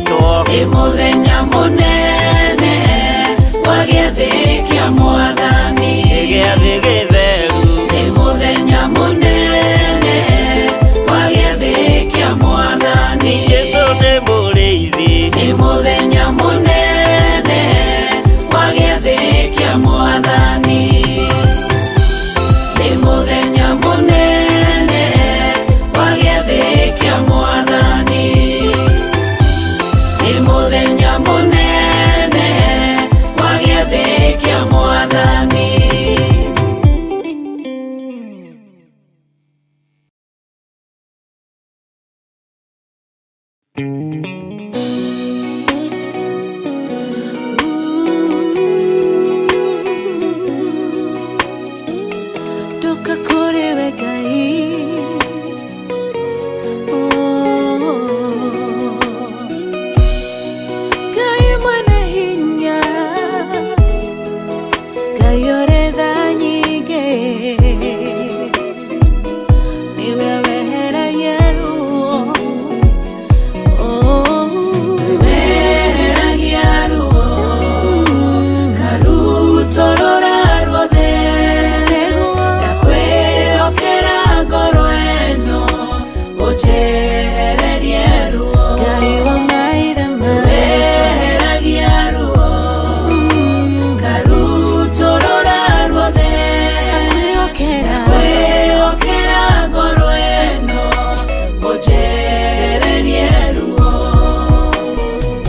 rĩtwa nĩ mũthenya mũnene wa gĩathĩ kĩa Mwathani, gĩathĩ gĩtheru nĩ mũthenya mũnene wa gĩathĩ kĩa Mwathani. Jesũ nĩ mũrĩithi, nĩ mũthenya mũnene wa gĩathĩ kĩa Mwathani, nĩ mũthenya mũnene wa gĩathĩ kĩa Mwathani, nĩ mũthenya mũnene wa gĩathĩ kĩa Mwathani. Toka kore wegai, Gai mana hinya, Gai ore danyige, ni wewe hera yeru, Wehera gĩaru, karutorora ruothe, ndakwĩhokera ngoro ĩno, ũnjehererie ruo. Gai wa maithe Wehera gĩaru, karutorora ruothe, ndakwĩhokera ngoro ĩno, ũnjehererie ruo.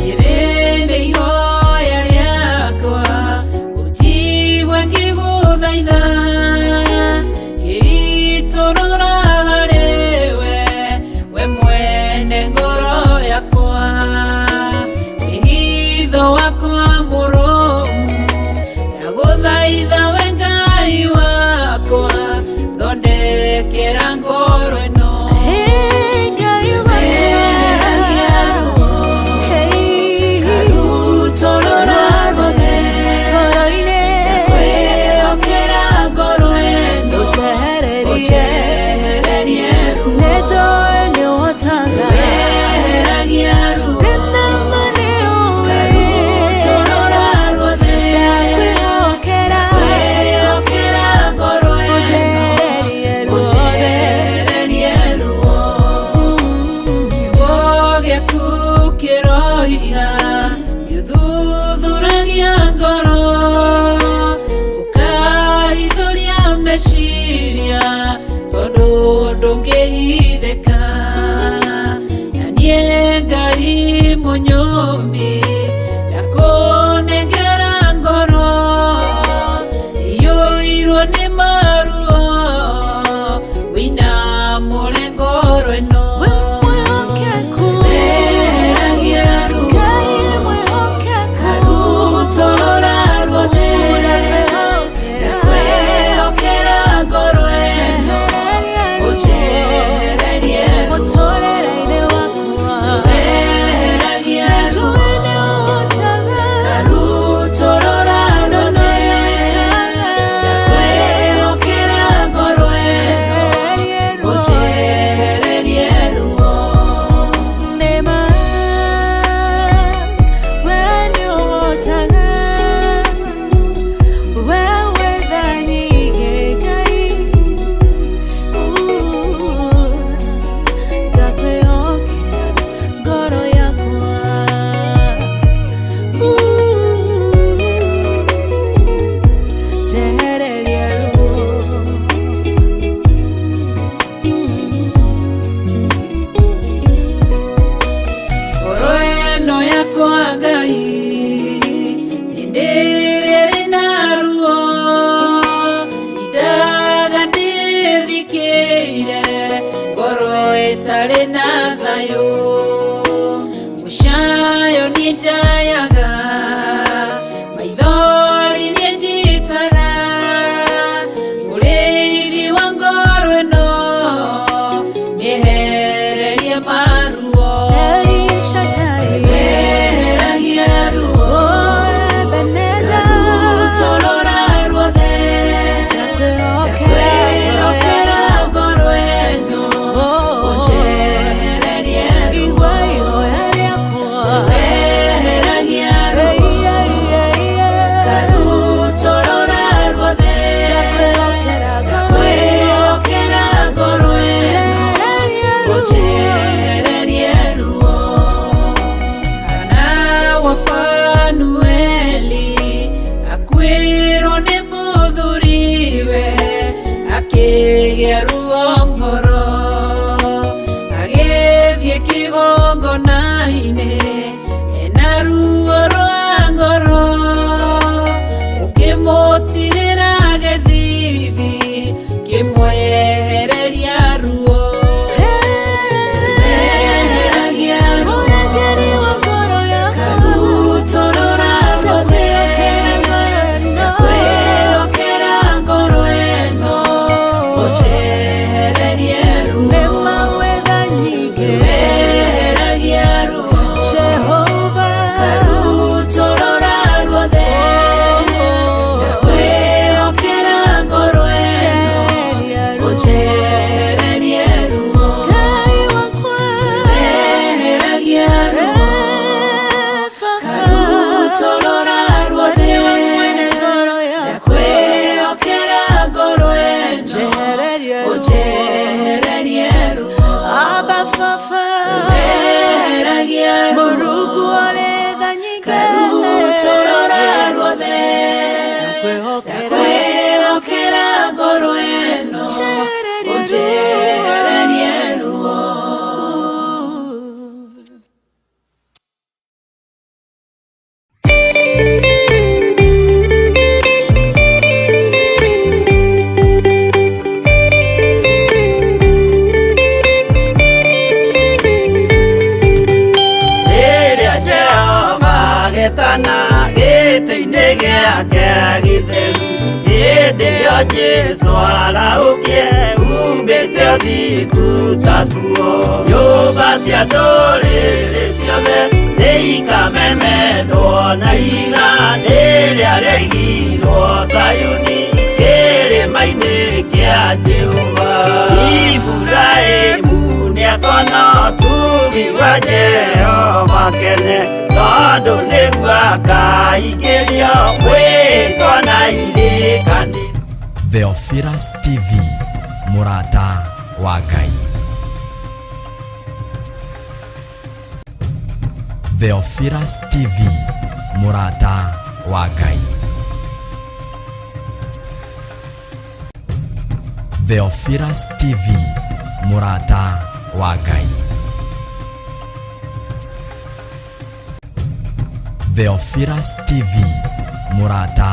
Ĩrĩ nĩ ihoya rĩakwa, ũnjigue ngĩgũthaitha, ngĩitũrũra harĩ we, we mwene ngoro yakwa. Wĩhitho wakwa mũrũmu, ndagũthaitha we Ngai wakwa, thondekera ngoro ĩno. Wehera gĩaru, karutorora ruothe, ndakwĩhokera ngoro ĩno, ũnjehererie ruo. Wehera gĩaru, karutorora ruothe, ndakwĩhokera ngoro ĩno, ũnjehererie ruo. Kiugo gĩaku kĩroiga, gĩthuthuragia ngoro, ũkahithũria meciria, tondũ ndũngĩhithĩka. Na niĩ Ngai mũnyũmbi, ndakũnengera ngoro, ĩiyũirwo nĩ maruo, wĩinamũre ngoro ĩno. Wehera gĩaru, karutorora ruothe, ndakwĩhokera ngoro ĩno, ũnjehererie ruo. Wehera gĩaru, ruongoro agethie kigongona-ini ena ruo rwa ngoro ukimũtirĩra gĩthithi kĩmwehereria ruo eheragia ruo karutorora ruothe na kwĩokera ngoro ĩno ũnjehererie ruo eheragia ruo karutorora ruothe na kwĩokera ngoro ĩno ũnjehererie ruo eheragia ruo karutorora ruothe na kwĩokera ngoro ĩno ũnjehererie ruo eheragia ruo karutorora ruothe na kwĩokera ngoro ĩno ũnjehererie ruo. Rĩrĩa Jehova agĩtana gĩtĩ-inĩ gĩake gĩtheru, hĩndĩ ĩyo Jesũ araũkie humbĩte ũthingu ta tuo. Nyũmba cia ndũrĩrĩ ciothe nĩikamemendwo na iga rĩrĩa rĩaigirwo Zayuni kĩrĩma-inĩ kĩa Jehova. Iburahĩmu nĩakona ũtugi wa Jehova kene, tondũ nĩguo akaingĩrio gwĩtwo na iririkani. Theophilus TV, MURATA wa Ngai. Theophilus TV, MURATA wa Ngai. Theophilus TV, MURATA wa Ngai. Theophilus TV, MURATA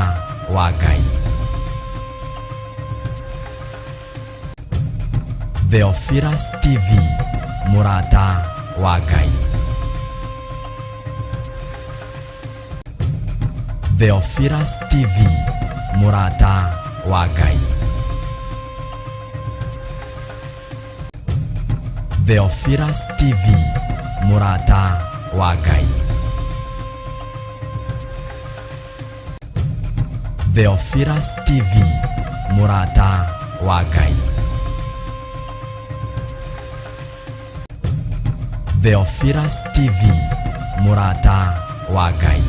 wa Ngai. Theophilus TV, MURATA wa Ngai. Theophilus TV, MURATA wa Ngai. Theophilus TV, MURATA wa Ngai. Theophilus TV, MURATA wa Ngai. Theophilus TV, MURATA wa Ngai.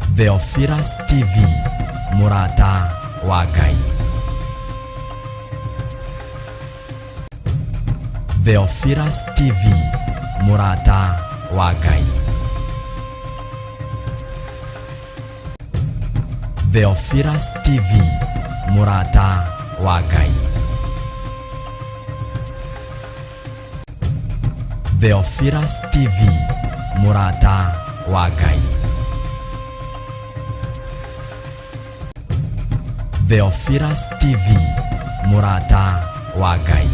Theophilus TV, MURATA wa Ngai. Theophilus TV, MURATA wa Ngai. Theophilus TV, MURATA wa Ngai. Theophilus TV, MURATA wa Ngai. Theophilus TV, MURATA wa Ngai.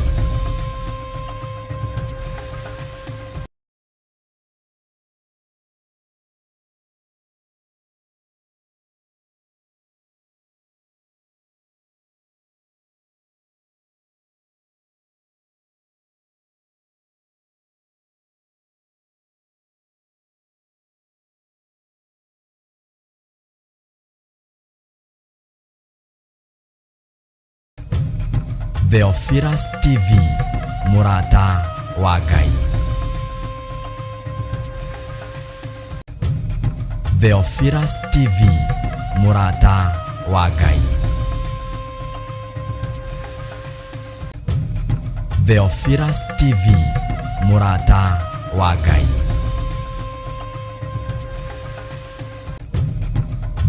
Theophilus TV, MURATA wa Ngai. Theophilus TV, MURATA wa Ngai. Theophilus TV, MURATA wa Ngai.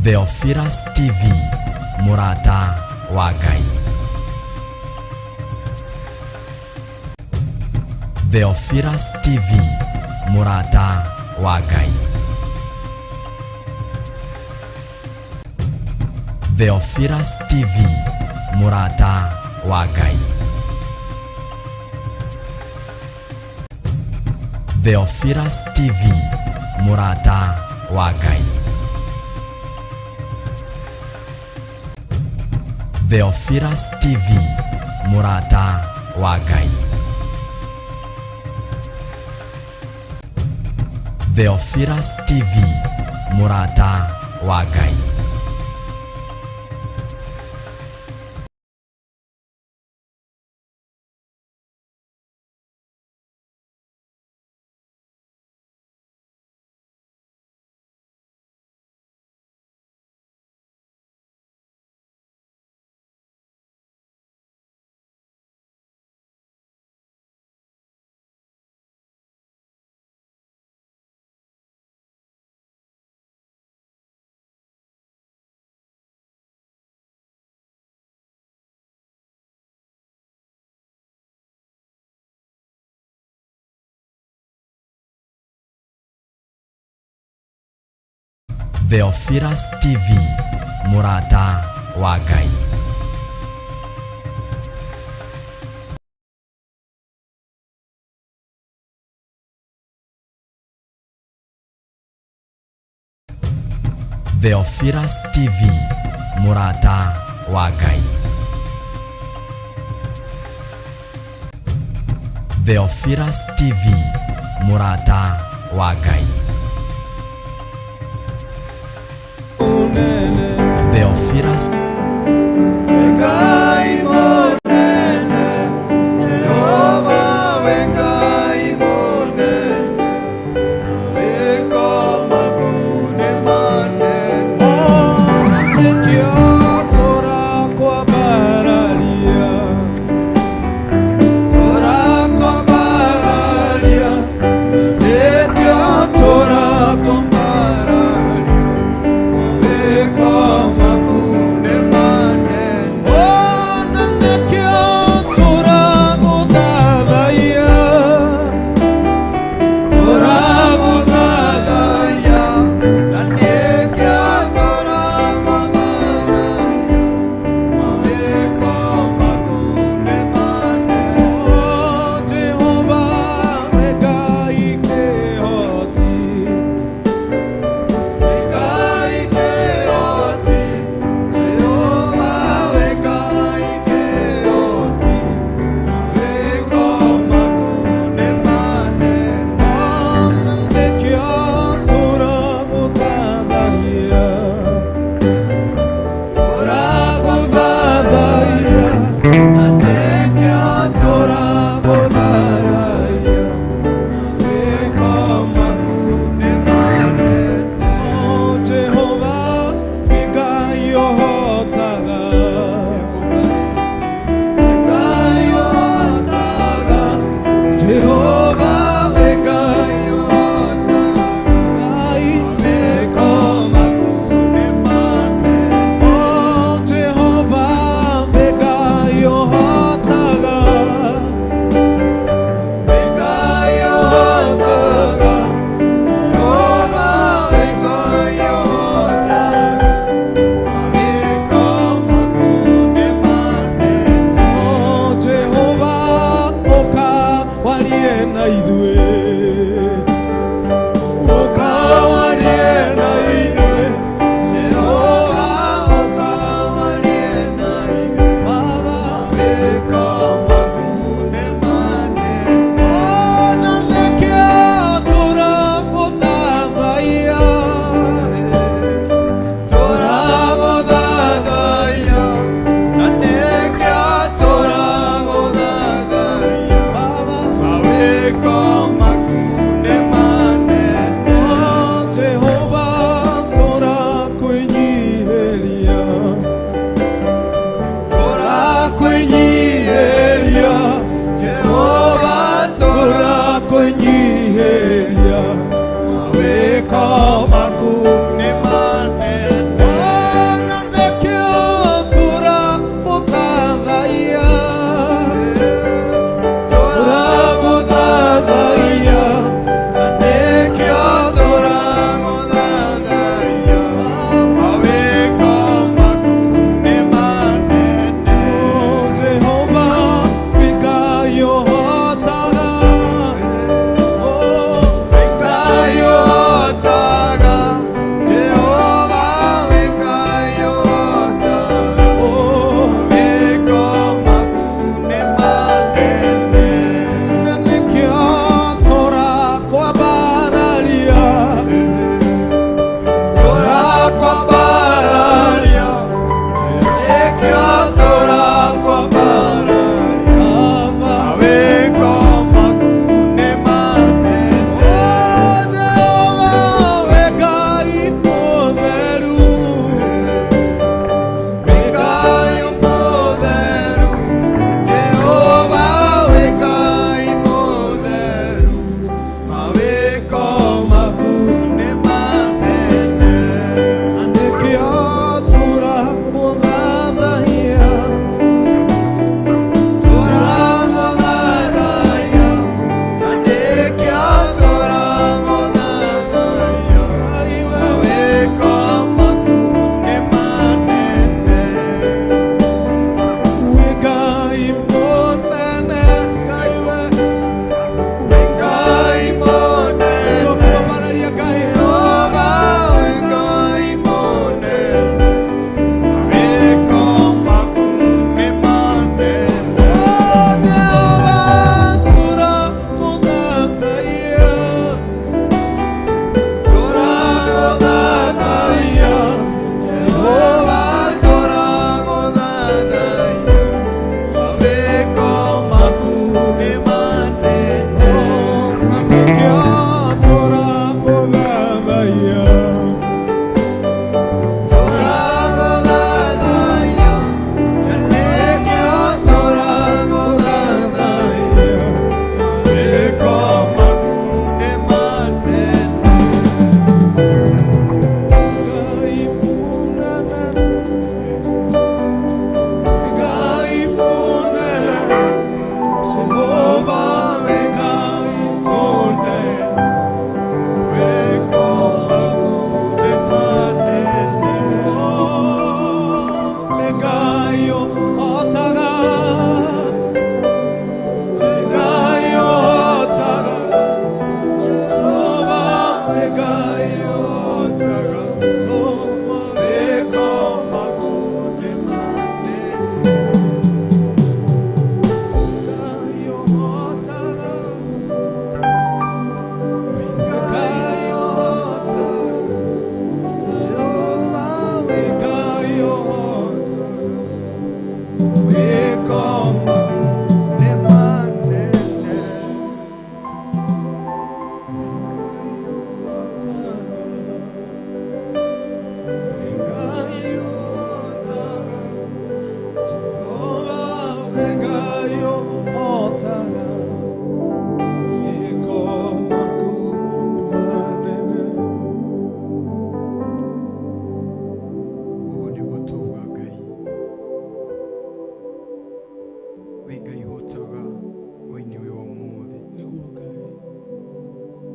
Theophilus TV, MURATA wa Ngai. Theophilus TV, MURATA wa Ngai. Theophilus TV, MURATA wa Ngai. Theophilus TV, MURATA wa Ngai. Theophilus TV, MURATA wa Ngai. Theophilus TV, MURATA wa Ngai. Theophilus TV, MURATA wa Ngai. Theophilus TV, MURATA wa Ngai. Theophilus TV, MURATA wa Ngai. Theophilus Come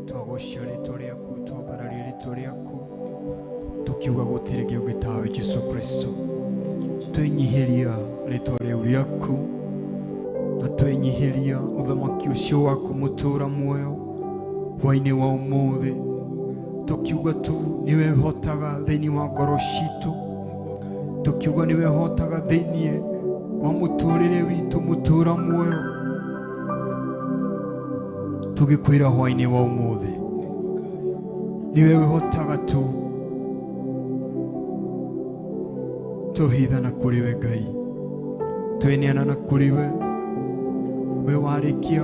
twagocia ritwa riaku twambararia ritwa riaku tukiuga gutire giugi tawe Jesu Kristo twenyihiria ritwa riu riaku na twenyihiria uthamaki ucio waku mutura muoyo hwa-ini wa umuthi tukiuga tu niwe hotaga thiini wa ngoro citu tukiuga niwe hotaga thiini wa muturire witu mutura muoyo tugikwira hwa-ini wa umuthi niwe hotaga tu tuhithana kuri we Ngai tweneana kuri we we warikia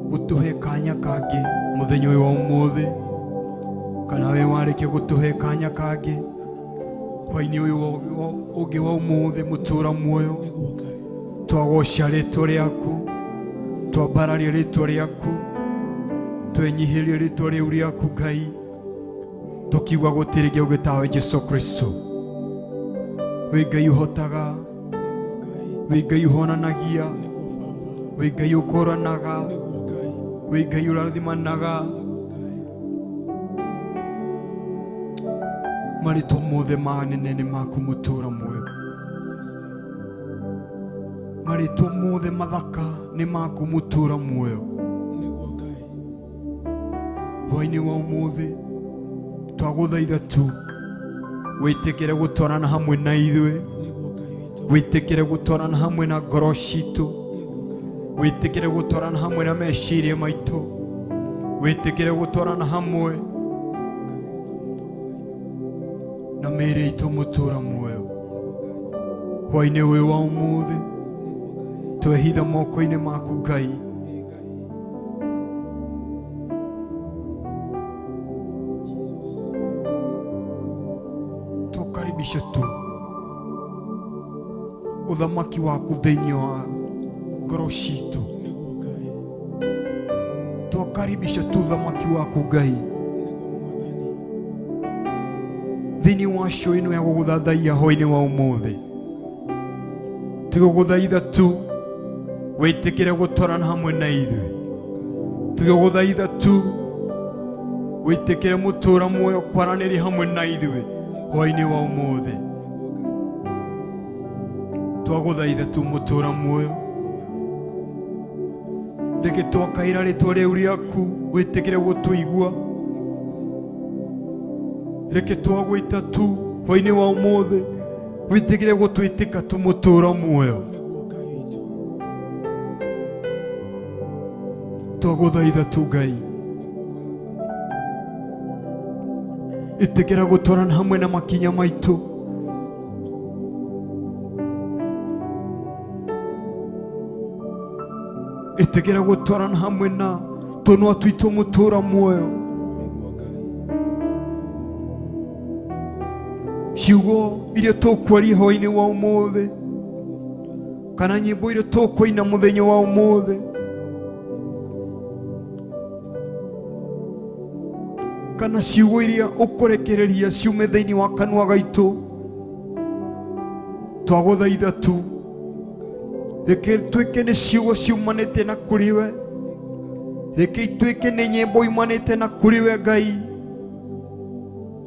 gutuhe kanya kangi muthenya uyu wa umuthi kana we warikia gutuhe kanya kangi hwa-ini uyu ungi wa umuthi mutura muoyo twagocia ritwa riaku twambararia ritwa riaku twenyihirie ritwa riu riaku Ngai tukiuga gutire giugi tawe Jesu Kristo we Ngai uhotaga we Ngai uhonanagia we Ngai ukoranaga we Ngai urathimanaga marito mothe manene ni maku mutura muoyo marito mothe mathaka ni maku mutura muoyo hwa-ini wa umuthi twaguthaitha tu witikire gutwarana hamwe na ithuĩ witikire gutwarana hamwe na ngoro citu witikire gutwarana hamwe na meciria maitu witikire gutwarana hamwe na mĩĩrĩ itũ mutura muoyo hwa-ini ũyũ wa umuthi twehitha moko-ini maku Ngai tukaribisha tu uthamaki waku thiini wa ngoro citu tukaribisha tu uthamaki waku Ngai thiini wa show ino ya guguthathaiya hwa-ini wa umuthi tuguguthaitha tu witikire gutwarana hamwe na ithuĩ tuguguthaitha tu witikire mutura muoyo kwaraniria hamwe na ithuĩ hwa-ini wa umuthi twaguthaitha tu mutura muoyo reke twakaira ritwa riu riaku witikire gutuigua reke twagwita tu hwa-ini wa umuthi witikire gutwitika tu mutura muoyo twaguthaitha tu Ngai itikira gutwarana hamwe na makinya maitu itikira gutwarana hamwe na tunwa twitu mutura muoyo ciugo iria tukwaria hwa-ini wa umuthi kana nyimbo iria tukwaina muthenya wa umuthi kana ciugo iria ukurekereria ciume thiini wa kanua gaitu twaguthaitha tu reke twike ni ciugo ciumanite na kuri we reke twike ni nyimbo imanite na kuri we Ngai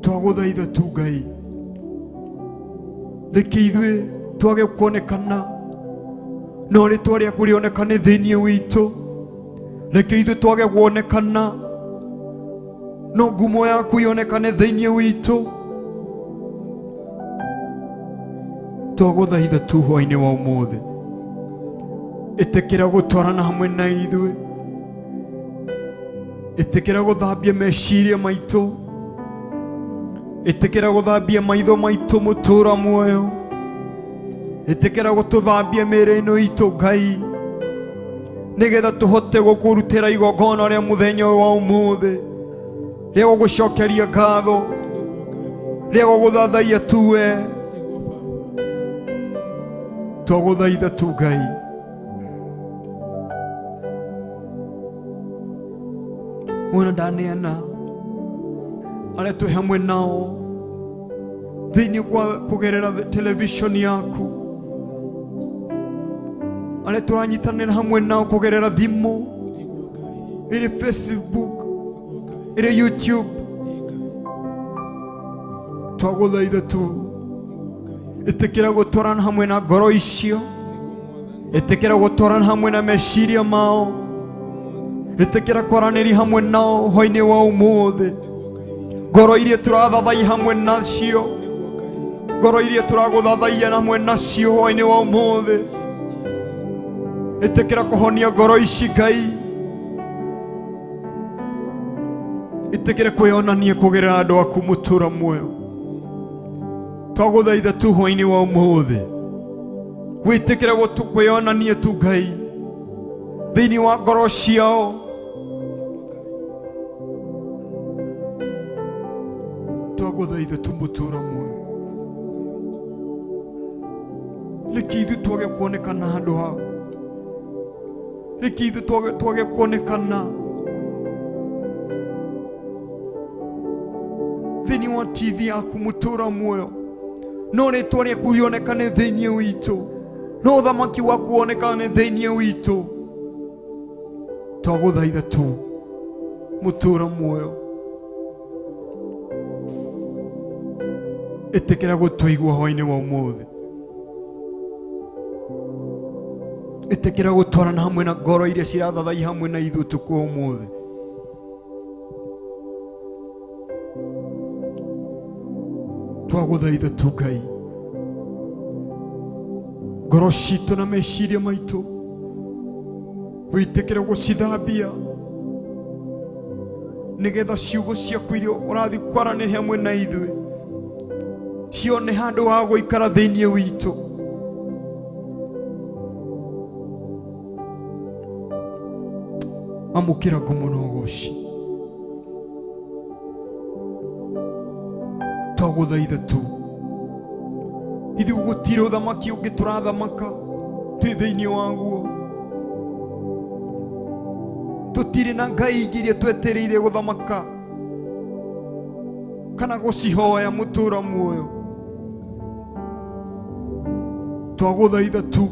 twaguthaitha tu Ngai reke ithuĩ twage kuonekana no ritwa riaku rionekane thiini witu reke ithuĩ twage kuonekana no ngumo yaku yonekane thiini witu twaguthaitha tu hwa-ini wa umuthi itikira gutwarana hamwe na ithuĩ itikira guthambia meciria maitu itikira guthambia maitho maitu mutura muoyo itikira gututhambia mĩĩrĩ ĩno itu Ngai nigetha tuhote gukurutira igongona ria muthenya ũyũ wa umuthi ria gugucokeria ngatho ria guguthathaiya tu we twaguthaitha tu Ngai ona ndaneana aria twi hamwe nao thiini kwa kugerera television yaku aria turanyitanira hamwe nao kugerera thimu iri Facebook iri YouTube twaguthaitha tu itikira gutwarana hamwe na ngoro icio, itikira gutwarana hamwe na meciria mao, itikira kwaranĩria hamwe nao hwa-inĩ wa ũmũthĩ. Ngoro iria turathathai hamwe nacio, ngoro iria turaguthathaia hamwe nacio hwa-inĩ wa ũmũthĩ, itikira kuhonia ngoro ici Ngai, itikira kwĩonania kũgerera andũ aku mũtũũra muoyo. Twaguthaitha tu hwa-inĩ wa ũmũthĩ witikire kwĩonania tu Ngai thĩinĩ wa ngoro ciao, twaguthaitha tu mũtũũra muoyo. Reke ithuĩ twage kuonekana handũ hau, reke ithuĩ twage kuonekana thĩinĩ wa TV yaku mũtũũra muoyo, no rĩtwa rĩaku rĩonekane thĩinĩ witũ, no ũthamaki waku wonekane thĩinĩ witũ. Twaguthaitha tu mũtũũra muoyo, ĩtĩkĩra gũtũigua hwa-inĩ wa ũmũthĩ, ĩtĩkĩra gũtwarana hamwe na ngoro iria cirathathai hamwe na ithuĩ ũtukũ wa ũmũthĩ. Twaguthaitha tu Ngai, ngoro citũ na meciria maitũ wĩtĩkĩre gũcithambia, nĩgetha ciugo ciaku iria ũrathiĩ kwaranĩria hamwe na ithuĩ cione handũ ha gũikara thĩinĩ witũ. Amũkĩra ngumo na ũgooci. Twaguthaitha tu, ithuĩ gũtirĩ ũthamaki ũngĩ tũrathamaka twĩ thĩinĩ waguo, tũtirĩ na ngai ingĩ iria twetereire gũthamaka kana gũcihoya mũtũũra muoyo. Twaguthaitha tu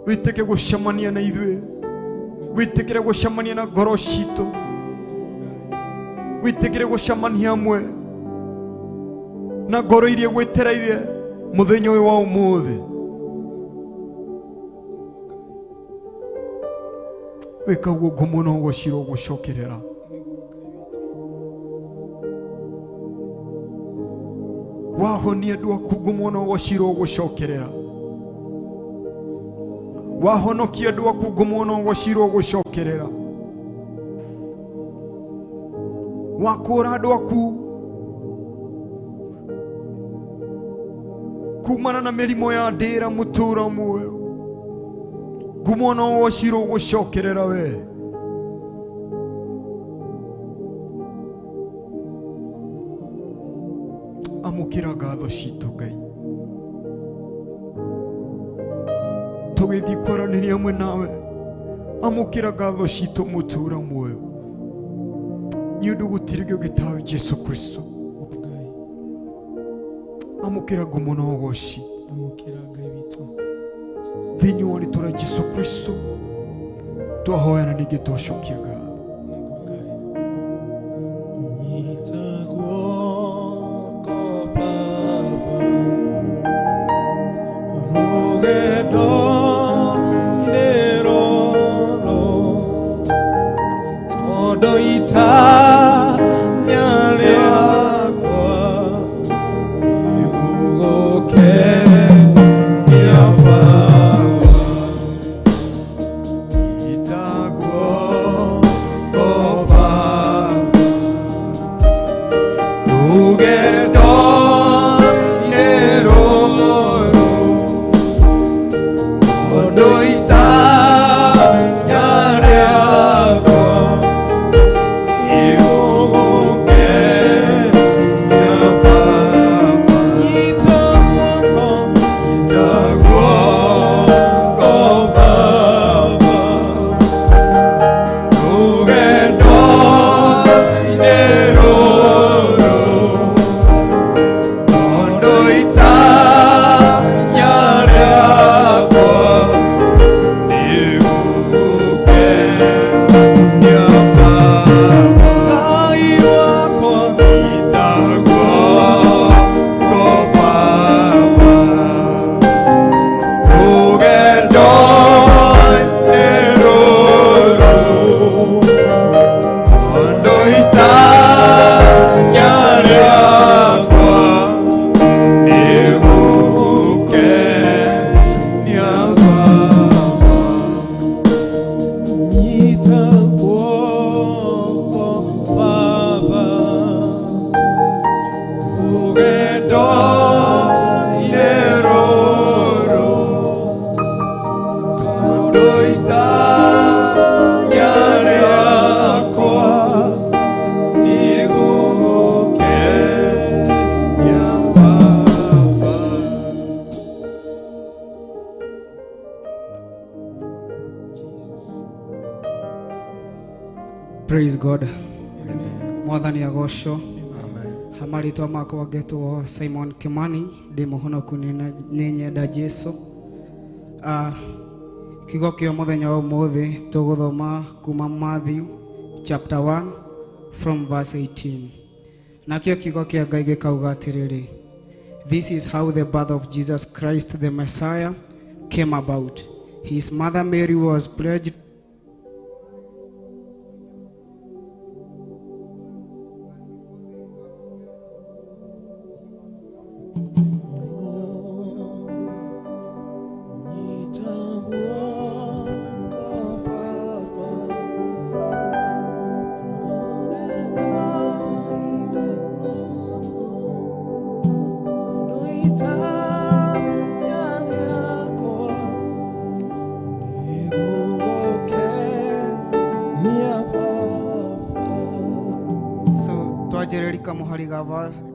wĩtĩkĩre gũcemania na ithuĩ, wĩtĩkĩre gũcemania na ngoro citũ, wĩtĩkĩre gũcemania hamwe na ngoro iria gwĩtereire mũthenya ũyũ wa ũmũthĩ. Wĩka ũguo ngumo na ũgooci ũgũcokerera. Wahonia andũ aku ngumo na ũgooci ũgũcokerera. Wahonokia andũ aku ngumo na ũgooci ũgũcokerera. Wakũra andũ aku kumana na mĩrimũ ya ndĩra mũtũũra muoyo, ngumo na ũgooci ũgũcokerera we. Amũkĩra ngatho citũ Ngai, tũgĩthiĩ kwaranĩria hamwe nawe. Amũkĩra ngatho citũ mũtũũra muoyo, nĩ ũndũ gũtirĩ ũngĩ tawe Jesu Kristo. Amũkĩra ngumo na ũgooci thĩinĩ wa rĩĩtwa rĩa Jesu Kristo twahoya na ningĩ twacokia ngatho. You Praise God. Mwathani agocwo. Hamarĩtwa makwa ngetwo Simon Kimani ndĩ mũhonoku nĩ nyenda Jesu. Kiugo kĩa mũthenya wa ũmũthĩ tũgũthoma kuma Matthew chapter 1 from verse 18. Nakĩo kiugo kĩa Ngai gĩkauga atĩrĩrĩ: This is how the birth of Jesus Christ the Messiah came about. His mother Mary was pledged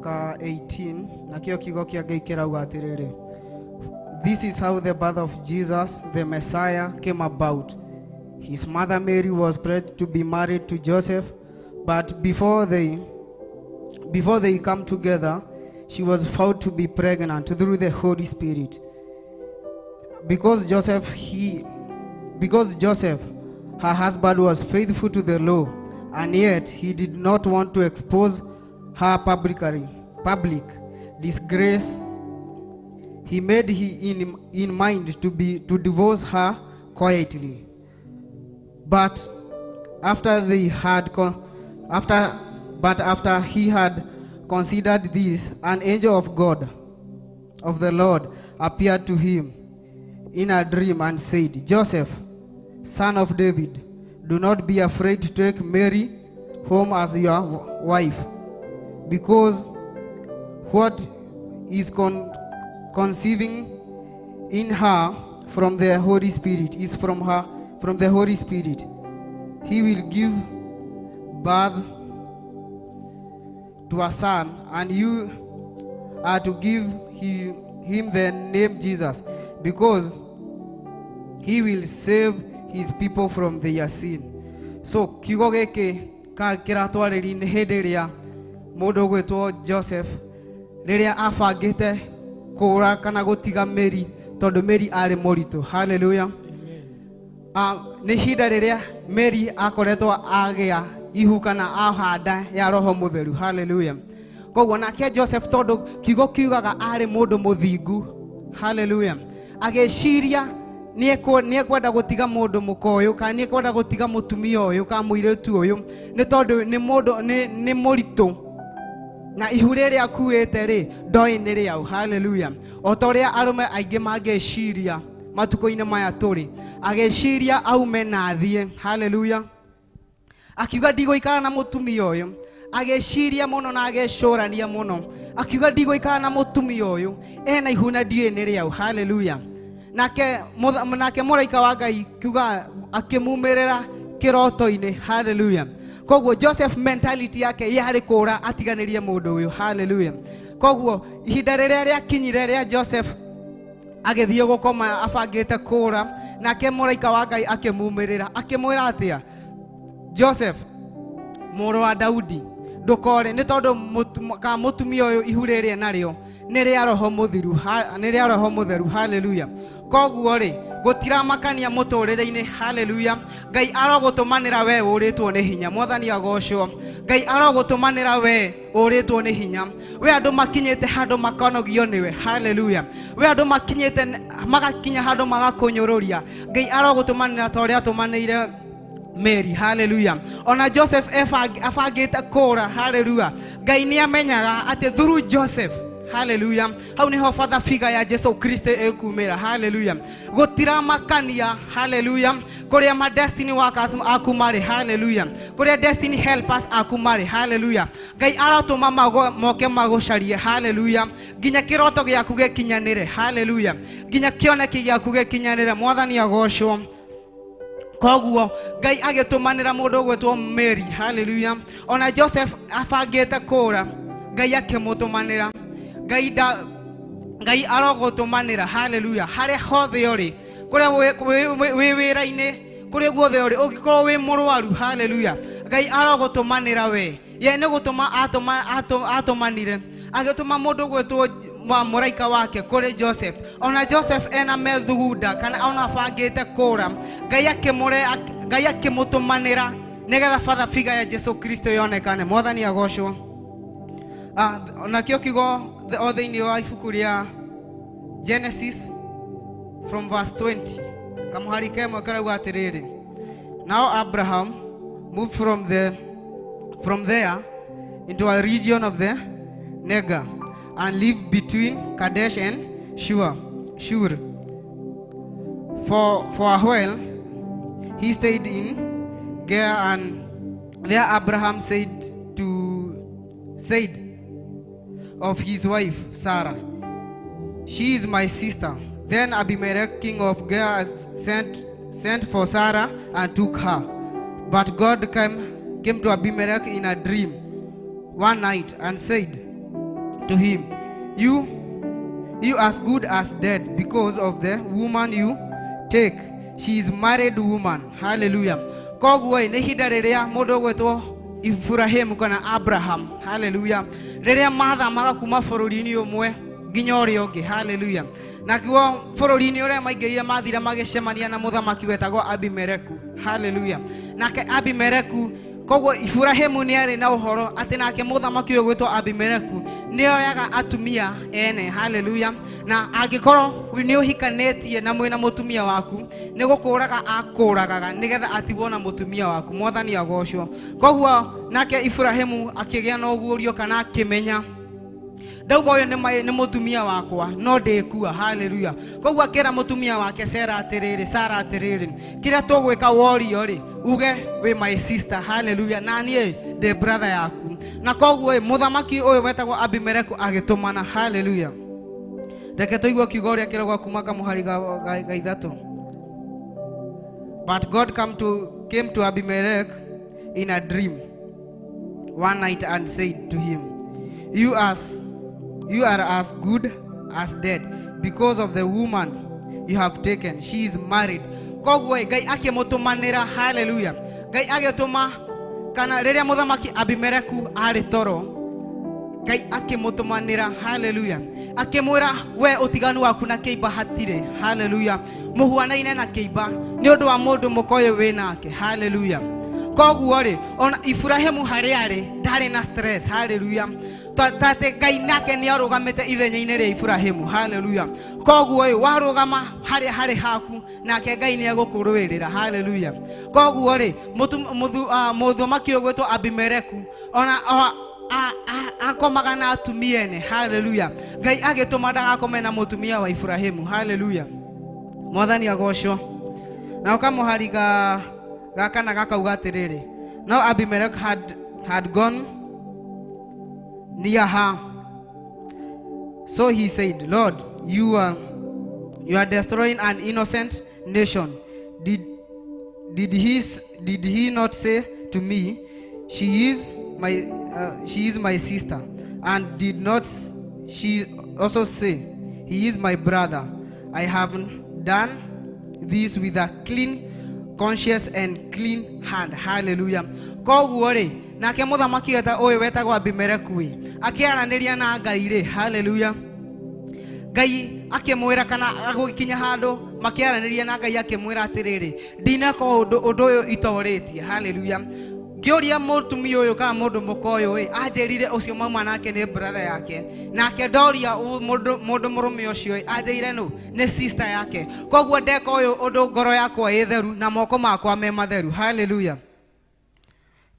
ka 18 nakio kiugo kĩa Ngai kĩrauga atĩrĩrĩ: This is how the birth of Jesus the Messiah came about. His mother Mary was pledged to be married to Joseph, but before they come together, she was found to be pregnant through the Holy Spirit. Because Joseph, her husband, was faithful to the law, and yet he did not want to expose her public disgrace, he made in mind to divorce her quietly. But after he had considered this, an angel of God, of the Lord, appeared to him in a dream and said, Joseph, son of David, do not be afraid to take Mary home as your wife, because what is conceiving in her from the Holy Spirit is from the Holy Spirit. He will give birth to a son, and you are to give him the name Jesus, because he will save his people from their sin. So kiugo gĩkĩ kĩratwarĩria nĩ hĩndĩ ĩrĩa mũndũ gwĩtwo Joseph rĩrĩa abangĩte kũra kana gũtiga Mary tondũ Mary arĩ mũritũ. Hallelujah. Nĩ hinda rĩrĩa Mary akoretwo agĩa ihu kana ahanda ya Roho Mũtheru. Hallelujah. Koguo nake Joseph tondũ kiugo kiugaga arĩ mũndũ mũthingu. Hallelujah. Agĩciria nĩekwenda gũtiga mũndũ mũkoyo kana nĩekwenda gũtiga mũtumia ũyũ kana mũirĩtu ũyũ nĩ tondũ nĩ mũritũ na ihu rĩrĩa akuĩte rĩ ndoĩ nĩ rĩau. Hallelujah. O ta ũrĩa arũme aingĩ mangĩciria matukũ-inĩ maya tũrĩ, agĩciria aume na athiĩ. Hallelujah. Akiuga ndigũikara na mũtumia ũyũ, agĩciria mũno na agĩcũrania mũno, akiuga ndigũikara na mũtumia ũyũ ena ihu na ndiũĩ nĩ rĩau. Hallelujah. Nake mũraika wa Ngai kiuga akĩmumĩrĩra kĩroto-inĩ. Hallelujah. Koguo Joseph mentality yake yarĩ kũra atiganĩrie mũndũ ũyũ. Hallelujah. Koguo ihinda rĩrĩa rĩakinyire rĩa Joseph agĩthiĩ gũkoma abangĩte kũra, nake mũraika wa Ngai akĩmumĩrĩra akĩmwĩra atĩa: Joseph, mũrũ wa Daudi, ndũkore nĩ tondũ mũtumia ũyũ ihu rĩrĩa narĩo nĩ rĩa Roho Mũtheru. Hallelujah. Koguo rĩ gũtiramakania mũtũrĩre-inĩ. Hallelujah. Ngai arogũtũmanĩra we ũrĩtwo nĩ hinya. Mwathani agocwo. Ngai arogũtũmanĩra we ũrĩtwo nĩ hinya. We andũ makinyĩte handũ makonogio nĩwe. Hallelujah. We andũ makinyĩte magakinya handũ magakũnyũrũria. Ngai arogũtũmanĩra ta ũrĩa atũmanĩire Mary. Hallelujah. Ona Joseph abangĩte kũra. Hallelujah. Ngai nĩ amenyaga atĩ through Joseph, hallelujah, hau niho father figure ya Jesu Kristo ekumĩra. Hallelujah. Gũtiramakania. Hallelujah. Kũrĩa ma destiny workers akumarĩ. Hallelujah. Kũrĩa destiny helpers akumarĩ. Hallelujah. Ngai aratũma moke magũcarie. Hallelujah. Nginya kĩroto gĩaku gĩkinyanĩre. Hallelujah. Nginya kĩoneki gĩaku gĩkinyanĩre. Mwathani agocwo. Koguo Ngai agĩtũmanĩra mũndũ gwĩtwo Mary. Hallelujah. Ona Joseph abangĩte kũra, Ngai akĩmũtũmanĩra. Ngai arogũtũmanĩra. Hallelujah. Harĩa hothe ũrĩ, kũrĩa wĩ wĩra-inĩ, kuri guothe uri ugikorwo wi murwaru haleluya Ngai arogutumanira we ye ne gutuma atumanire agituma mundu gwetwo muraika wake kuri Joseph ona Joseph ena methugunda kana ona bangite kura Ngai akimutumanira nigetha father figure ya Jesu Kristo yonekane mwathani agocwo nakio kigo thĩinĩ wa ibuku rĩa Genesis from verse 20 kamuhari kemwe karauga atiriri now Abraham moved from there into a region of the Negev and lived between Kadesh and Shur. For a while he stayed in Gerar, and there Abraham said of his wife Sarah, she is my sister. Then Abimelech, king of Gerar, sent for Sarah and took her. But God came to Abimelech in a dream one night and said to him, You as good as dead because of the woman you take. She is married woman. Hallelujah. Kogwe ne hidarerea modo gwetwo Ibrahim kana Abraham. Hallelujah. Rerea matha magakuma bururi-ini umwe nginya uria ungi. Hallelujah. Nakiwo bururi-ini uria maingeire mathira magicemania na muthamaki wetagwo Abimeleku. Hallelujah. Nake Abimeleku kogwo Ibrahimu ni ari na uhoro ati nake muthamaki uyu gwetwo Abimeleku ni oyaga atumia ene. Hallelujah. Na agikorwo ni uhikanetie na mwina mutumia waku ni gukuraga akuragaga nigetha atigwo na mutumia waku mwathani agocwo. Kogwo nake Ibrahimu akigia na ugurio kana akimenya ndauga uyu ni mutumia wakwa no ndikua. Hallelujah. Kogwo akira mutumia wake Sarah atiriri kira tugwika worio ri uge we my sister. Hallelujah. Na nie the brother yaku. Na kogwo muthamaki uyu wetagwo Abimeleku agitumana. Hallelujah. Reke tuigwe kiugo ria kiragwa kuma kamuhari ga ithatu. But God came to Abimelech in a dream one night and said to him, You are as good as dead because of the woman you have taken. She is married. Kogwe Ngai akimutumanira. Hallelujah. Ngai agituma kana riria muthamaki Abimeleku ari toro Ngai akimutumanira. Hallelujah. Akimwira we utiganu waku na keiba hatire. Hallelujah. Muhuanaine na keiba ni undu wa mundu mukoyo we nake. Hallelujah. Kogwo ri ona Ibrahimu hari ari ndari na stress. Hallelujah. Tate Ngai nake ni arugamite ithenya-ini ria Ibrahimu. Hallelujah. Kogwo warugama hari haku nake Ngai ni agukurwirira. Hallelujah. Kogwo ri muthamaki ogwetwo Abimeleku ona akomaga na atumia ene. Hallelujah. Ngai agituma ndagakome na mutumia wa Ibrahimu. Hallelujah. Mwathani agocwo. Na ukamuhari gakana gakauga atiriri now Abimelech had gone near her, so he said, Lord, you are destroying an innocent nation. Did he not say to me, she is my sister, and did not she also say, he is my brother? I have done this with a clean conscience and clean hand. Hallelujah. Kogwo ri nake muthamaki uyu wetagwo Abimeleku akiaraniria na Ngai ri. Hallelujah. Ngai akimwira kana agukinya handu makiaraniria na Ngai akimwira atiriri ndinako undu uyu itoritie. Hallelujah. Ngioria mutumia uyu kana mundu mukoyo anjerire ucio mama nake ni brother yake nake ndoria mundu murume ucio anjerire no ni sister yake. Kogwo ndeka uyu undu ngoro yakwa itheru na moko makwa me matheru. Hallelujah.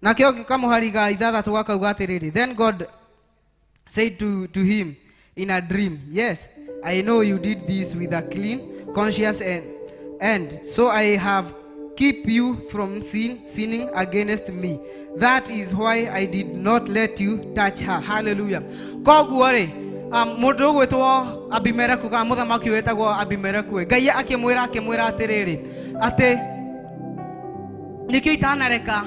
Nake kamuhari ga ithathatu gakauga atiriri then God said to him in a dream, Yes, I know you did this with a clean conscience and so I have keep you from sinning against me. That is why I did not let you touch her. Hallelujah. Kogwo ri mundu gwetwo Abimeleku kana muthamaki wetagwo Abimeleku Ngai akimwira atiriri ati nikio itanareka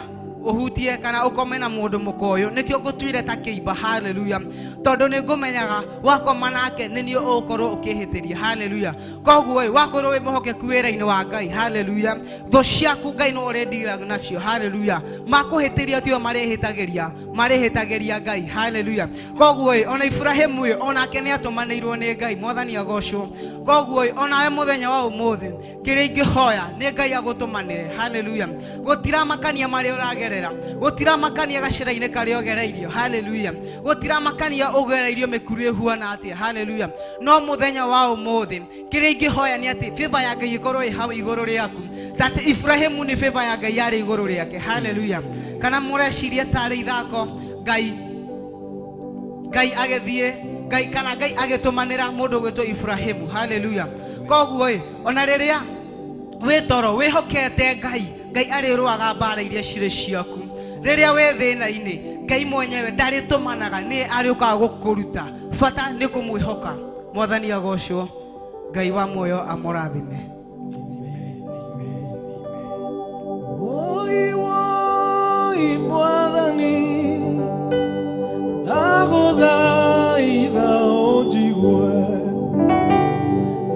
uhutie kana ukome na mundu mukoyo nikio ngutwire ta kiimba. Hallelujah. Tondu ni ngumenyaga wakoma nake ni nio ukorwo ukihitiria. Hallelujah. Koguo wakorwo wi muhokeku wira-ini wa Ngai. Hallelujah. Tho ciaku Ngai no urendira nacio. Hallelujah. Makuhitiria tio marihitagiria Ngai. Hallelujah. Koguo ona Ibrahimu onake ni atumanirwo ni Ngai. Mwathani agocwo. Koguo onawe muthenya wa umuthi kiria ingihoya ni Ngai agutumanire. Hallelujah. Gutiramakania mari uragerera, gutiramakania gacira-ini karia ugereirio. Hallelujah. Gutiramakania ugereirio mikuru ihuana atia. Hallelujah. No muthenya wa umuthi kiria ingihoya ni ati favor ya Ngai ikorwo ihau iguru riaku. Tati Ibrahimu ni favor ya Ngai yari iguru riake. Hallelujah. Kana mureciria tari ithako Ngai agethie Ngai agitumanira mundu gwitwo Ibrahimu. Hallelujah. Koguo ona riria we toro wihokete Ngai arirwaga mbara iria cire ciaku. Riria we thina-ini Ngai mwenyewe ndaritumanaga ni ariuka gukuruta. Bata ni kumwihoka. Mwathani agocwo. Ngai wa muoyo amurathime. Oi Mwathani ndaguthaitha unjigue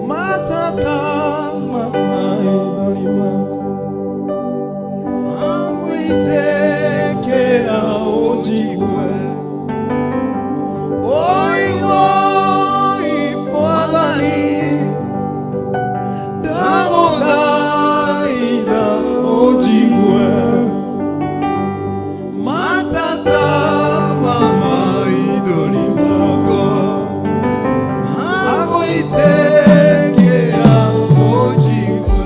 matata maithori maku magwitekera unjigue. Oi Mwathani ndaguthaitha unjigue matata maithori maku magwitekera unjigue.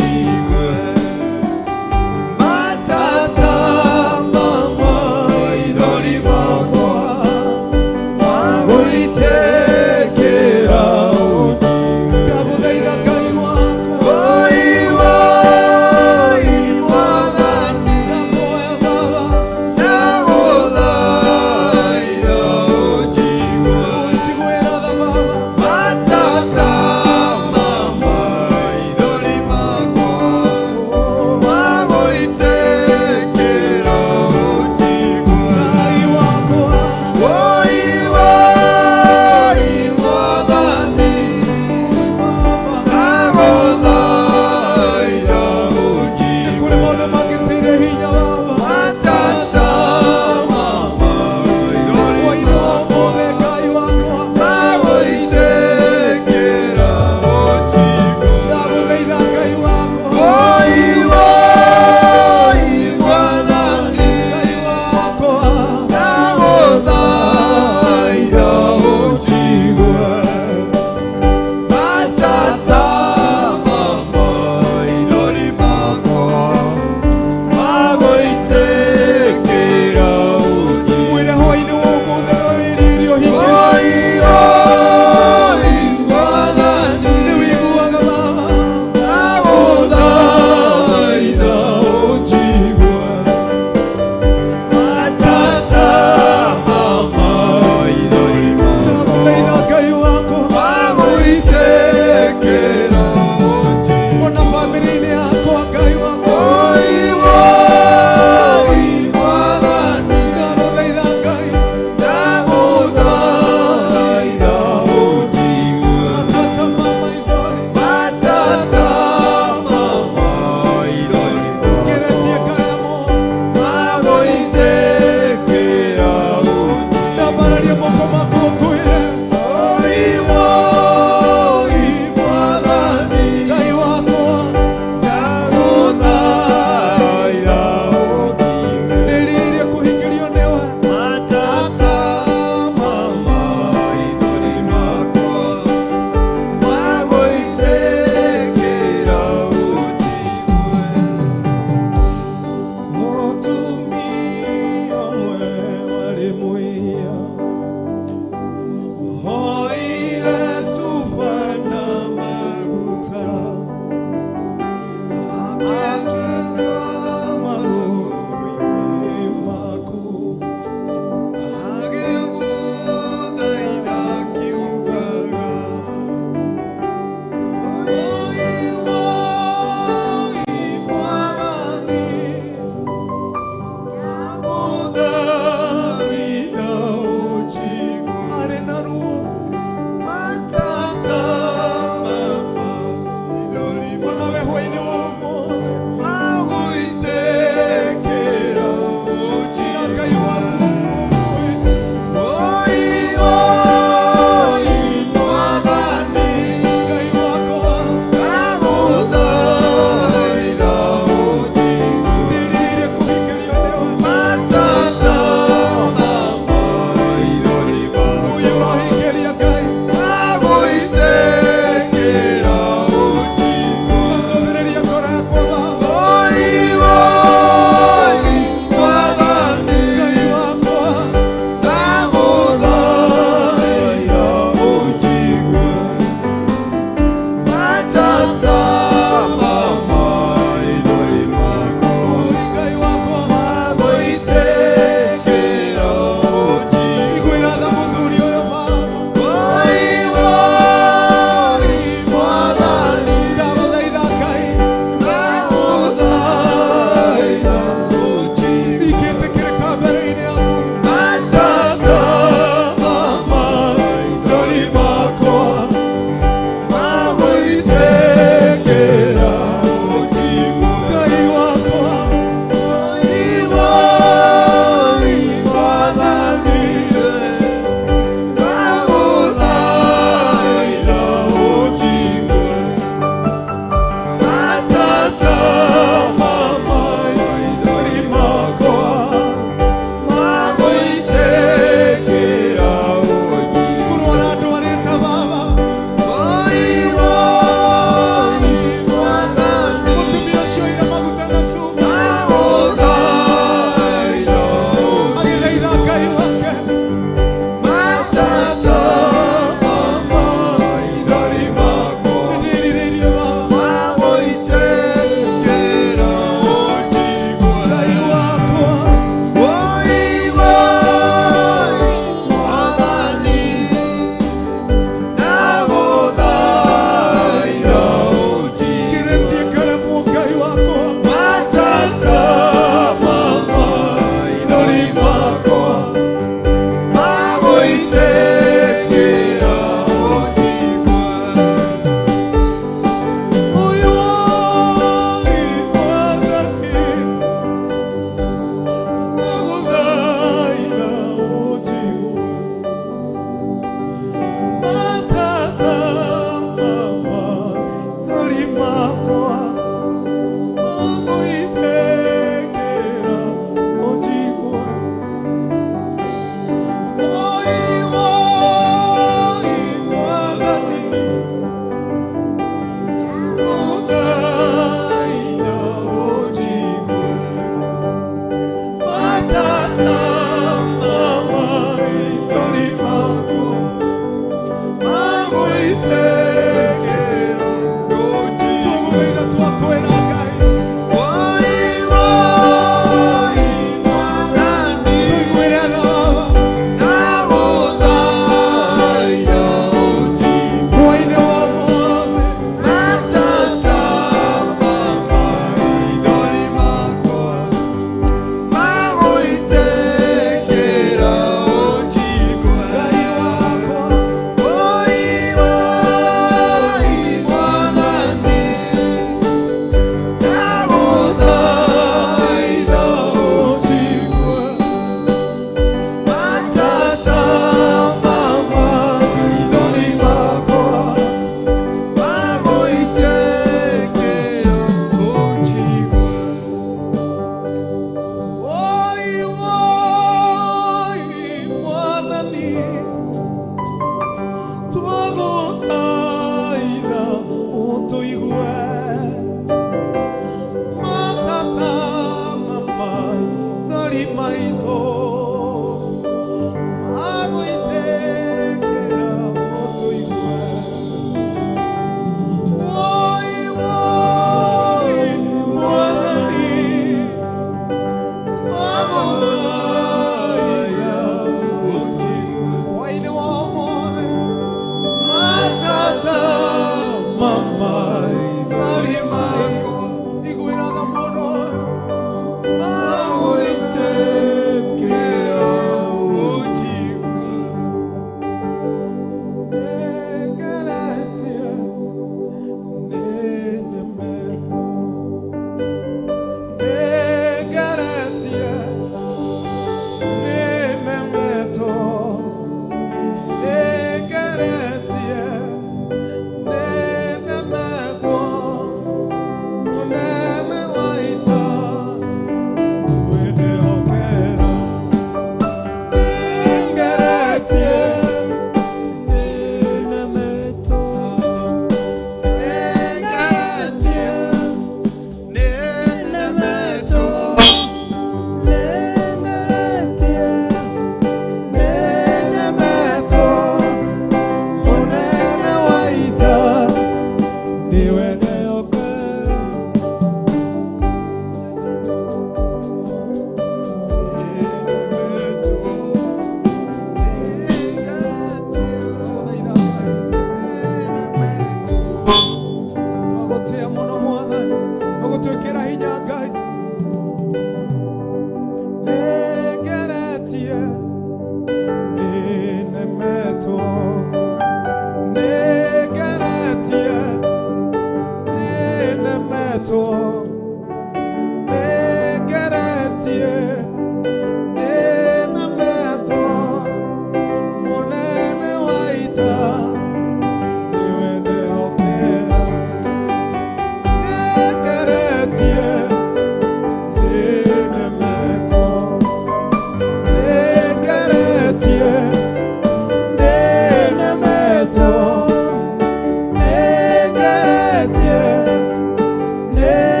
Yeah.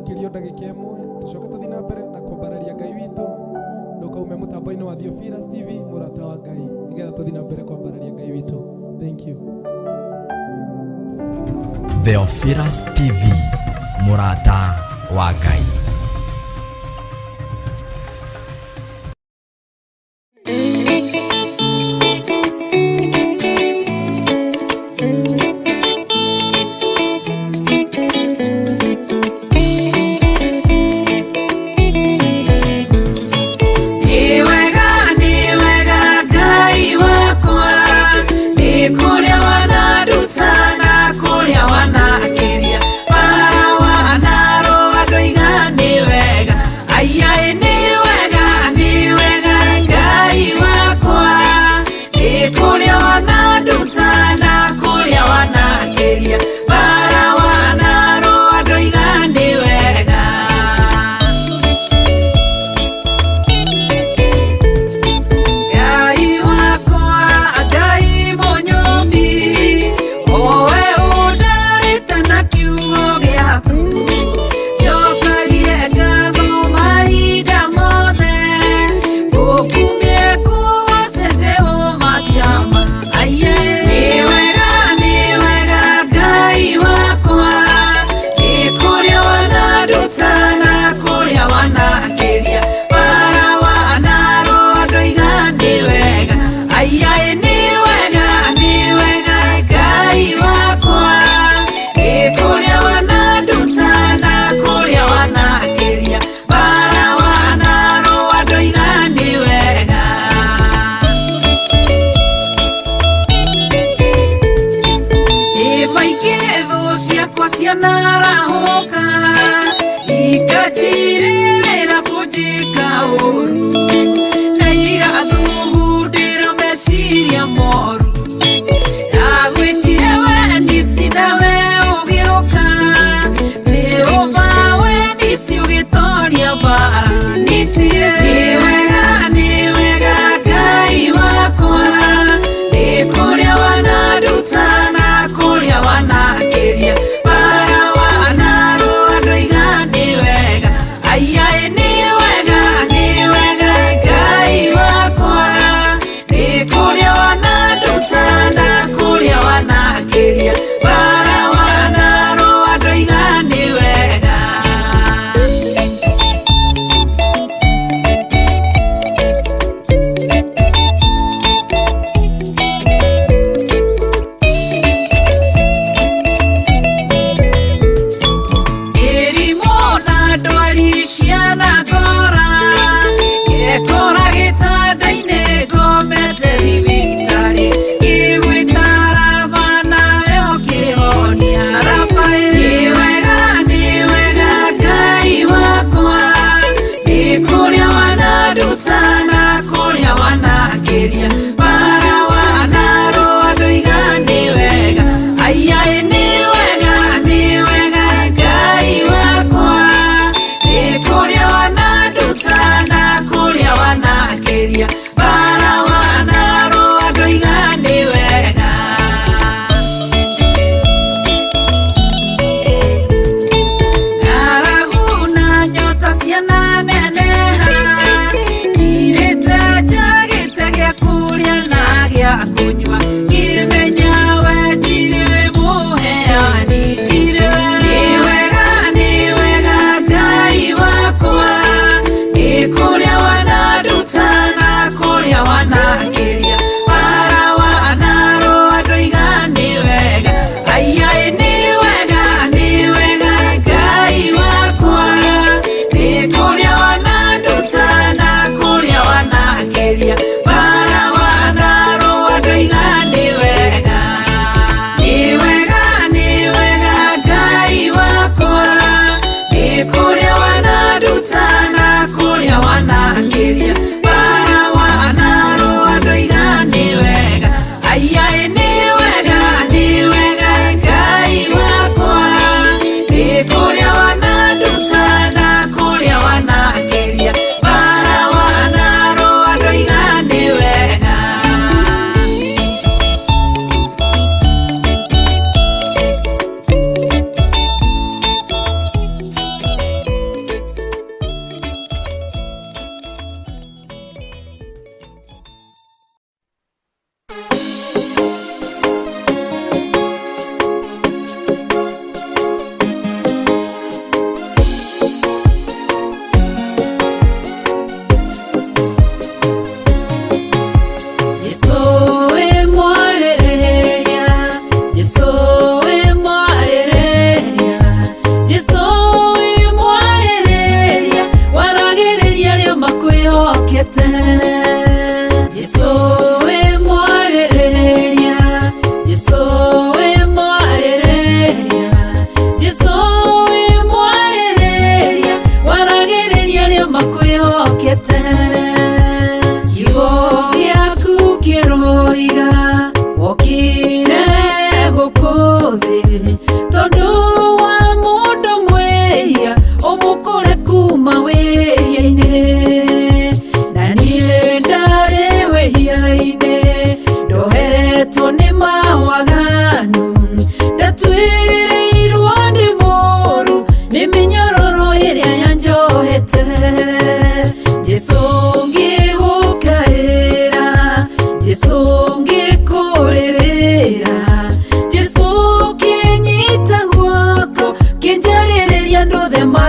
kirio ndagika imwe tucoke tuthi na mbere na kwambararia Ngai witu ndukaume mutambo-ini wa Theophilus TV murata wa Ngai nigetha tuthi na mbere kwambararia Ngai witu. Thank you. Theophilus TV murata wa Ngai. Wana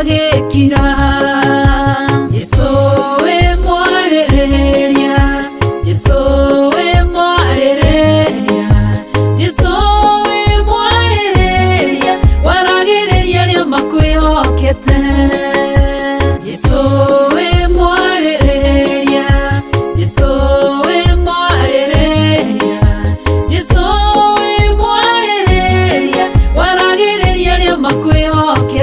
wagekira Jesu we mwarereria Jesu we mwarereria Jesu we mwarereria waragereria lio makwihokete Jesu we mwarereria Jesu we mwarereria Jesu we mwarereria waragereria lio makwihokete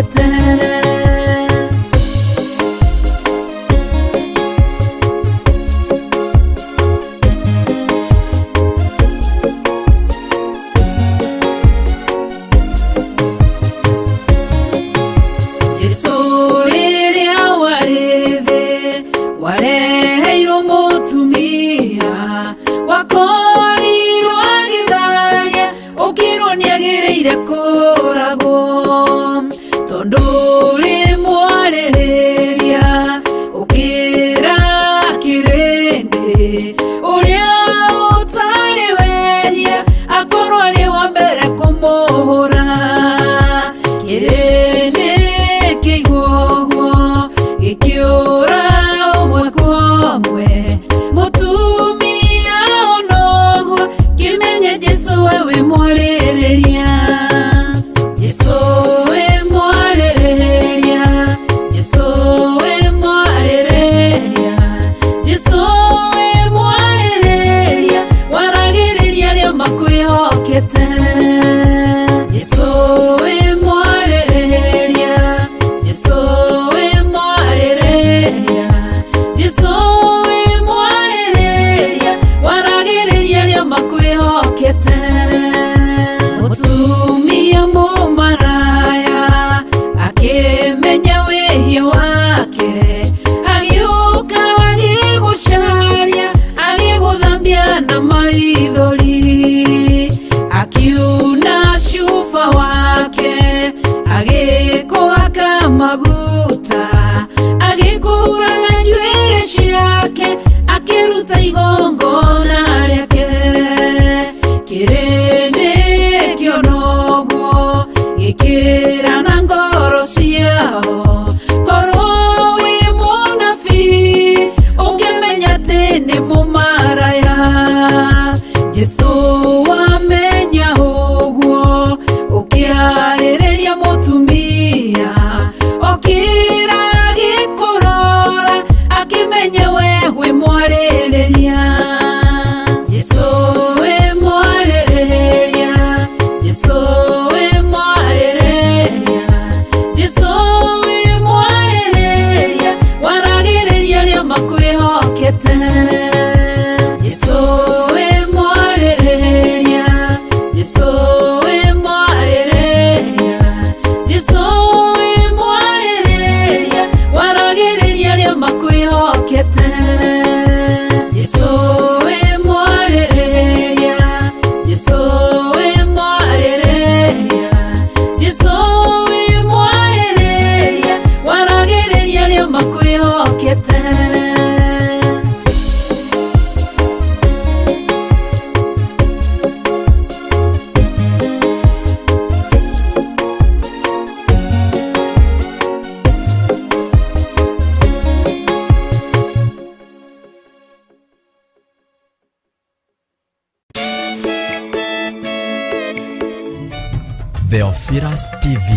Theophilus TV,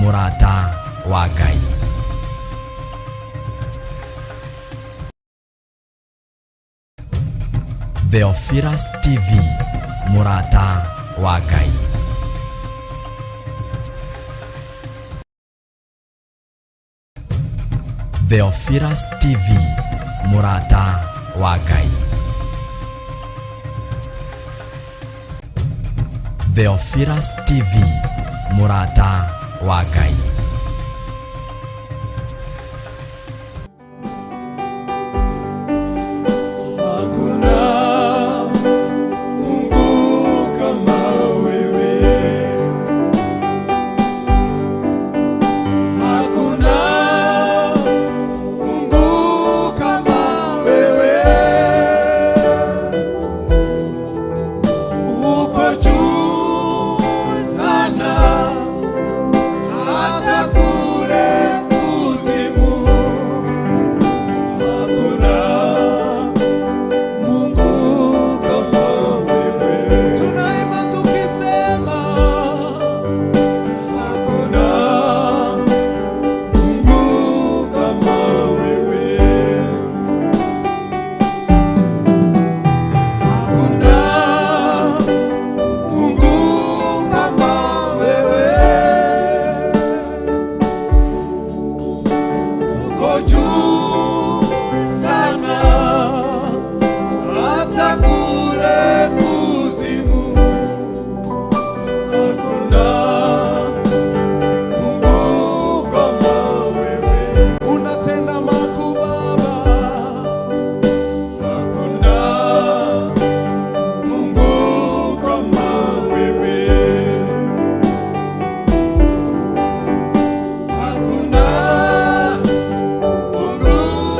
MURATA wa Ngai. Theophilus TV, MURATA wa Ngai. Theophilus TV, MURATA wa Ngai. Theophilus TV, MURATA wa Ngai. Hata uko juu sana, hata kule kuzimu hakuna Mungu kama wewe. Unatenda makuu Baba, hakuna Mungu kama wewe. Hakuna Mungu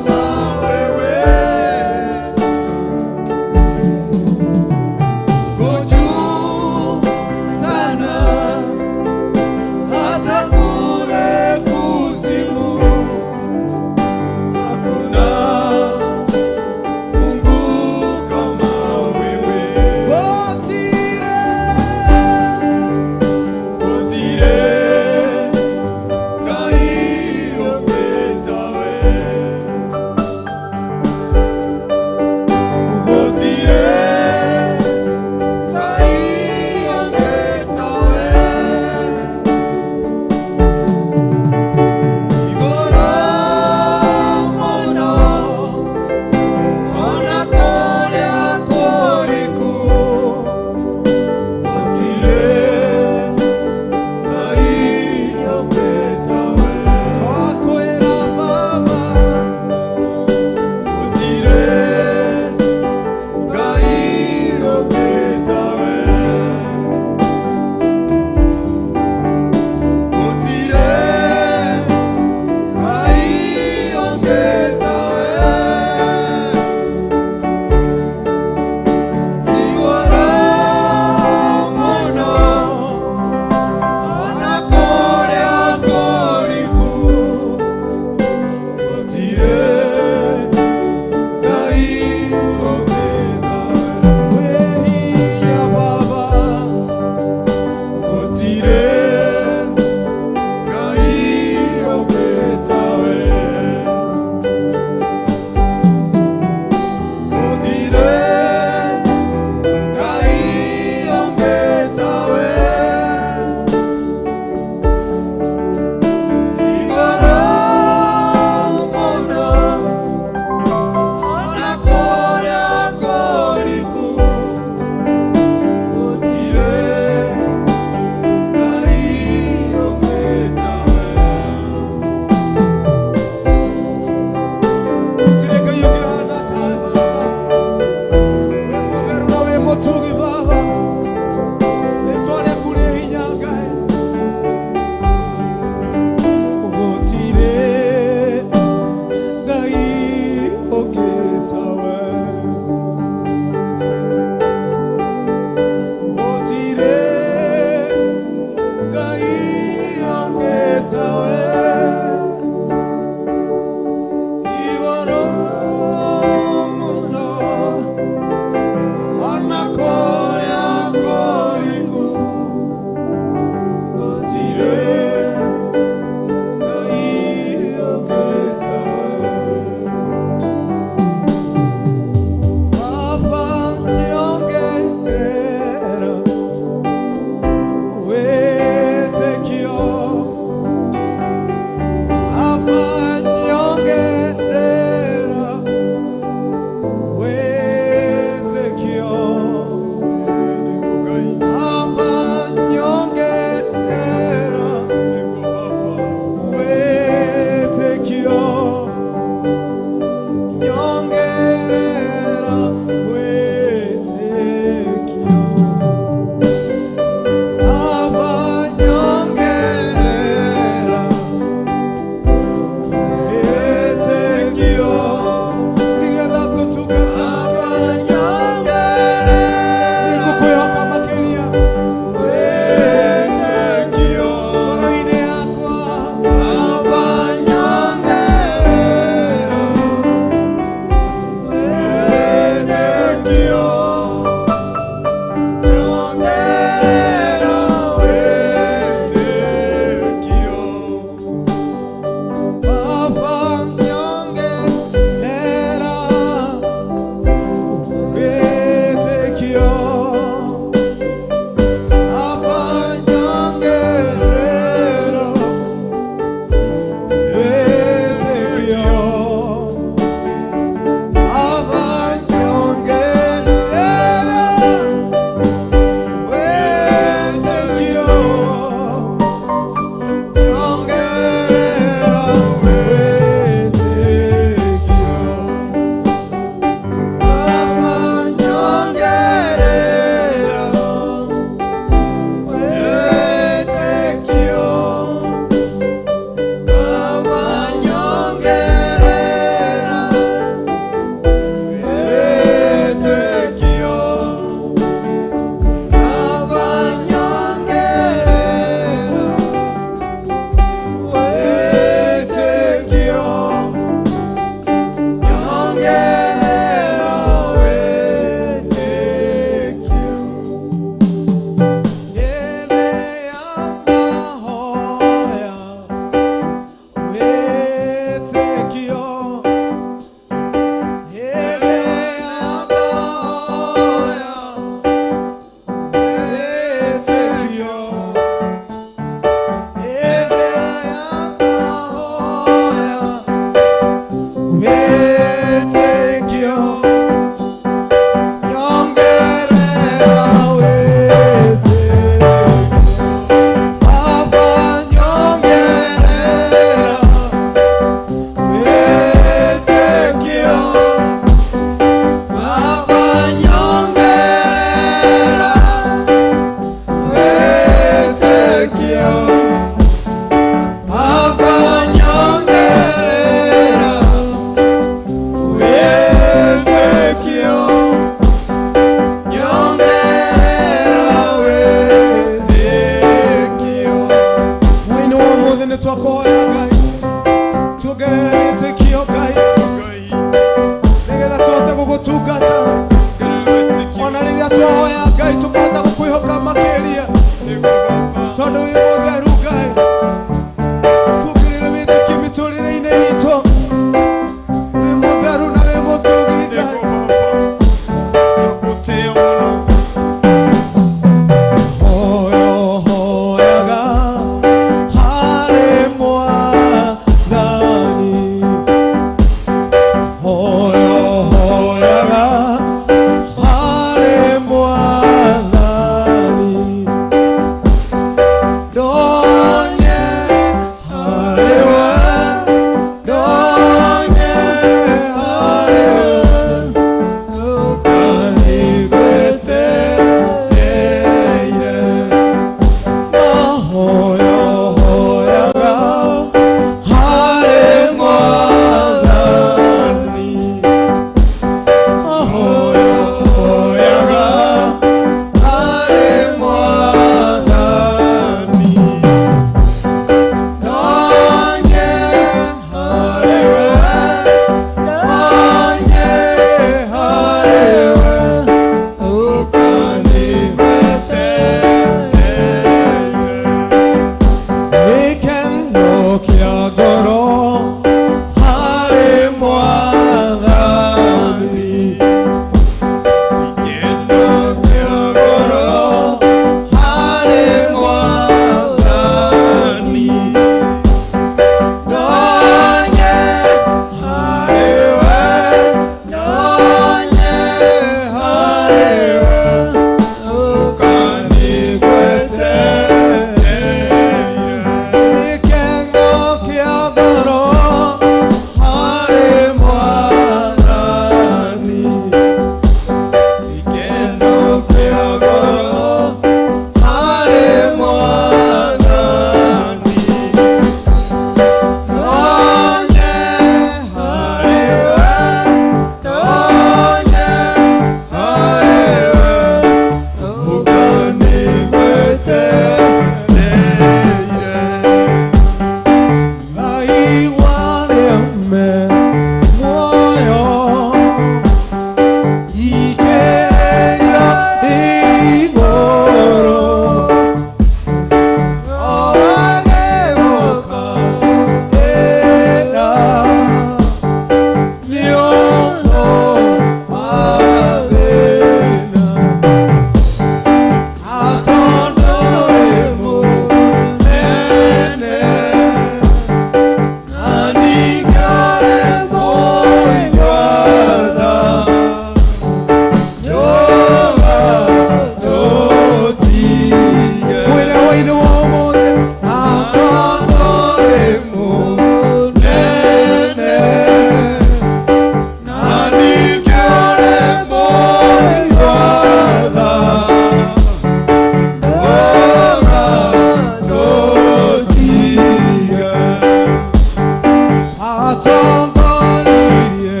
atongoririe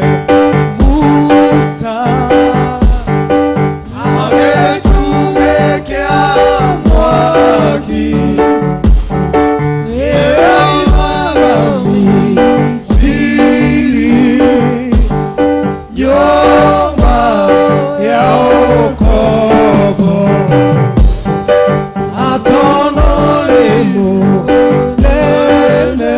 Musa agĩtugĩkia mwaki ĩraimaga Misiri nyũmba ya ũkombo atono limo nene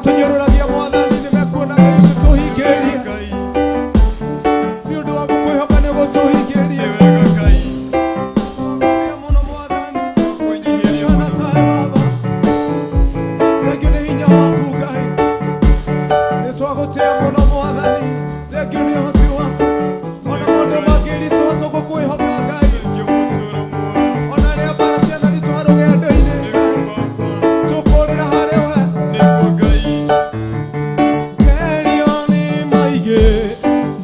matunyorũragia Mwathani nĩmekuona Ngai gũtũhingĩria nĩ ũndũ wa gũkwĩhoka nĩ gũtũhingĩria mũno Mwathani ona tae Baba thengio nĩ hinya waku Ngai nĩ twagũtĩa mũno Mwathani thengio nĩ ũhoti waku ona maũndũ mangĩritũha tũgũkwĩhoka Ngai ona rĩa mbara ciananitũha rũgendo-inĩ tũkũũrĩra harĩ we ngerio nĩ maingĩ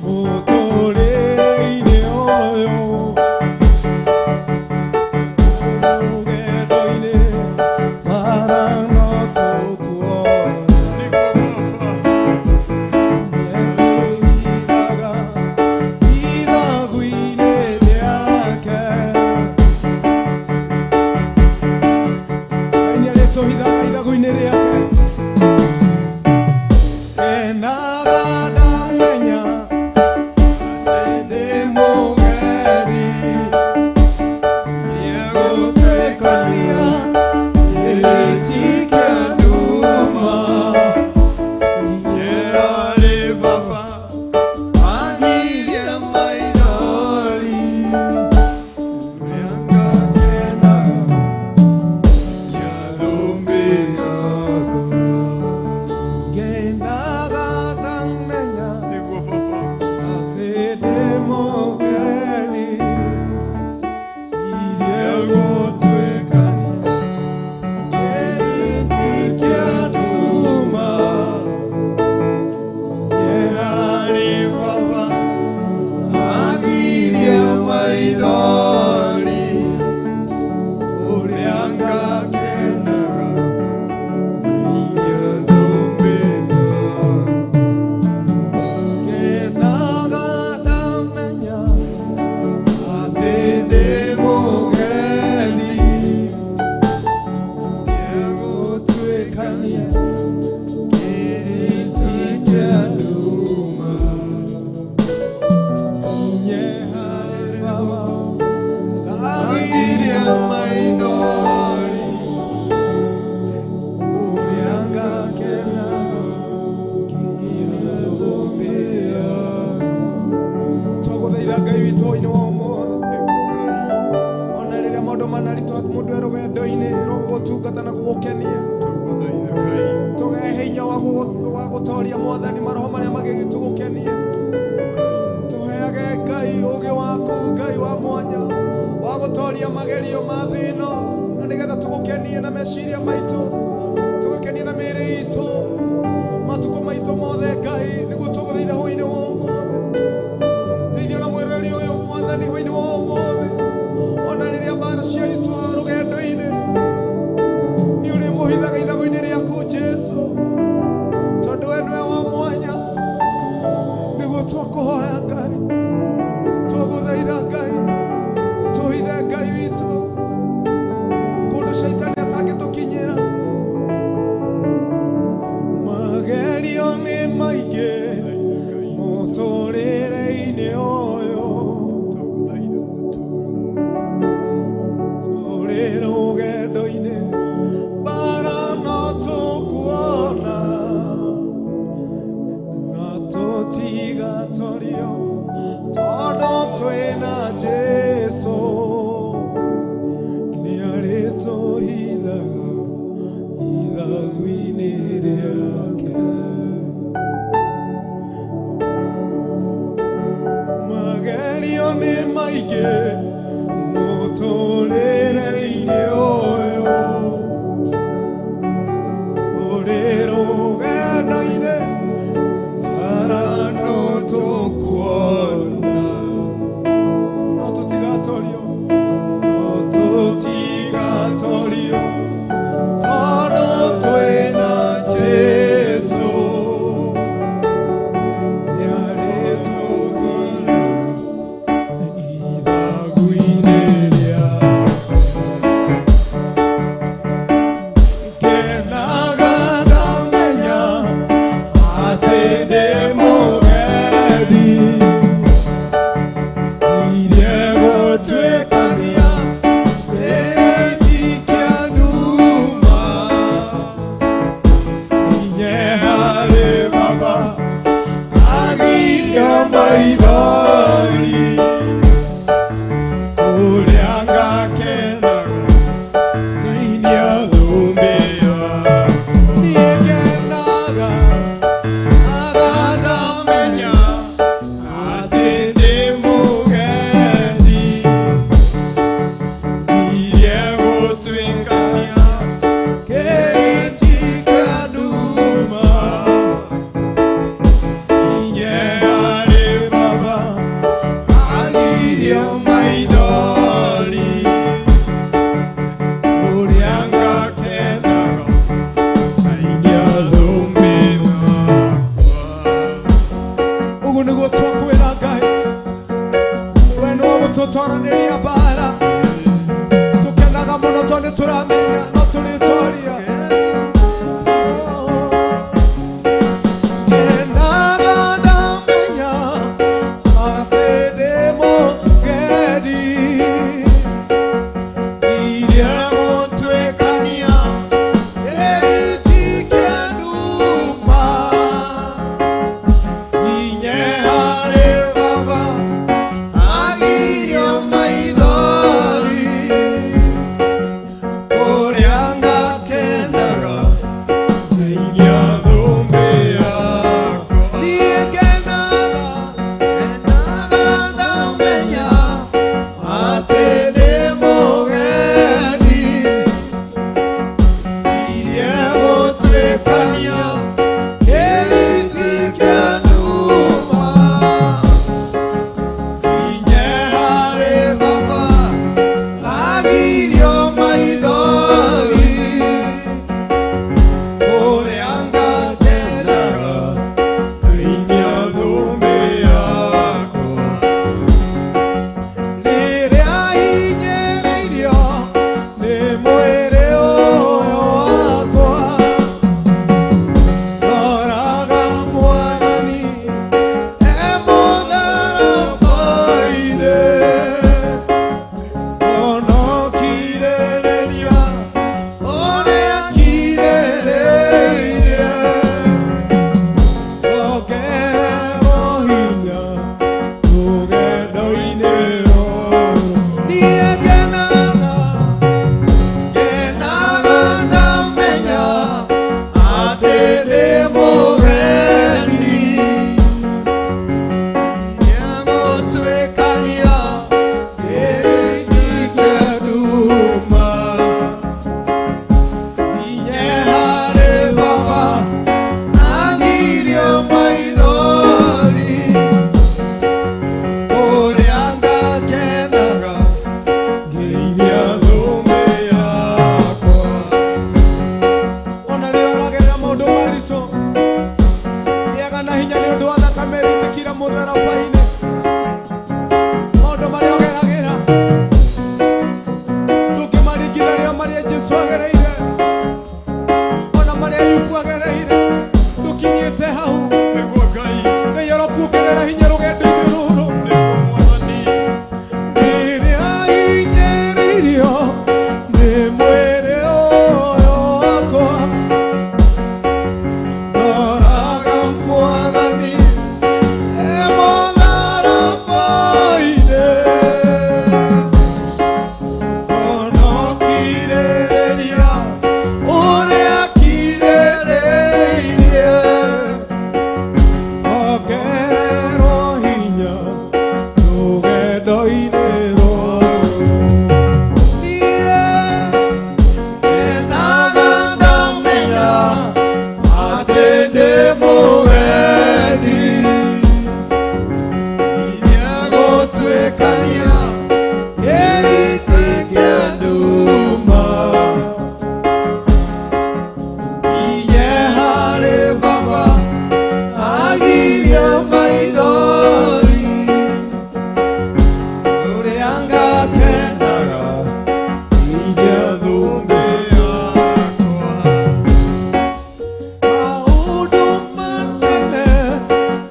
mũtũrĩre-inĩ ũyũ rũgendo-inĩ mara no tũkuoya nĩwĩhithaga ithagu-inĩ rĩake Ngai nĩarĩtũhithaga ithagu-inĩ rĩake kenaga ndamenya atĩ ndĩ mũgeni nĩegũtwĩkania gĩtĩ kĩa nduma arĩ Baba anirie maithori ũrĩa ngakena nĩathũmbĩra ngenaga ndamenya atĩ ndĩ mũgeni irie gũtwĩkania gĩtĩ kĩa nduma arĩ Baba anirie maithori ũrĩa ngakenaga ngenaga ndamenya atĩ ndĩ mũgeni nĩegũtwĩkania gĩtĩ kĩa nduma harĩ Baba ngagĩria maithori ũrĩa ngakenaga ngĩigua thũmbĩ yaku twagũthaitha Ngai witũ hwainĩ wa ũmũthĩ ona rĩrĩa maũndũ manaritũ mũndũ e rũgendo-inĩ rwa gũgũtungata na gũgũkenia tũgehe hinya wa gũtooria Mwathani maroho marĩa magĩgĩtũgũkenia tũheage Ngai ũũgĩ waku Ngai wa mwanya wa gũtooria magerio ma thĩ ĩno na nĩgetha tũgũkenie na meciria maitũ tũgũkenie na mĩĩrĩ itũ matukũ maitũ mothe Ngai nĩguo tũgũthaitha hwainĩ wa ũmũthĩ teithia na mwĩrori ũyũ Mwathani hwainĩ wa ũmũthĩ ona rĩrĩa mbara ciaritũha rũgendo-inĩ nĩ ũrĩmũhithaga ithagu-inĩ rĩaku Jesũ tondũ we nĩwe wa mwanya nĩguo twakũhoya Ngai twagũthaitha Ngai tũhithe Ngai witũ kũndũ caitani atangĩtũkinyĩra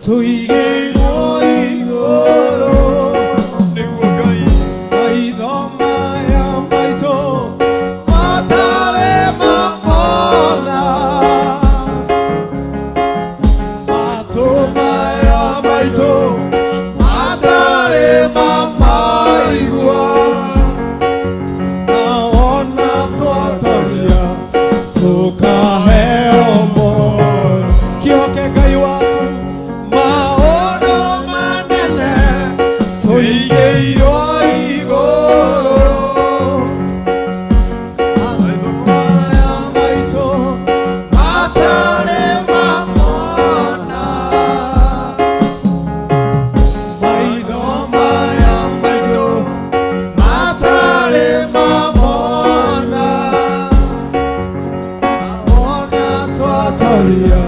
tũigĩirwo igũrũ nĩguo Ngai maitho maya maitũ matarĩ mamona matũ maya maitũ matarĩ mamaigua na ona twatoria tũkaheo moyo kĩhoke Ngai waku maũndũ manene tũigĩirwo igũrũ maitho maya maitũ matarĩ mamona maitho maya maitũ matarĩ mamona ona twatoria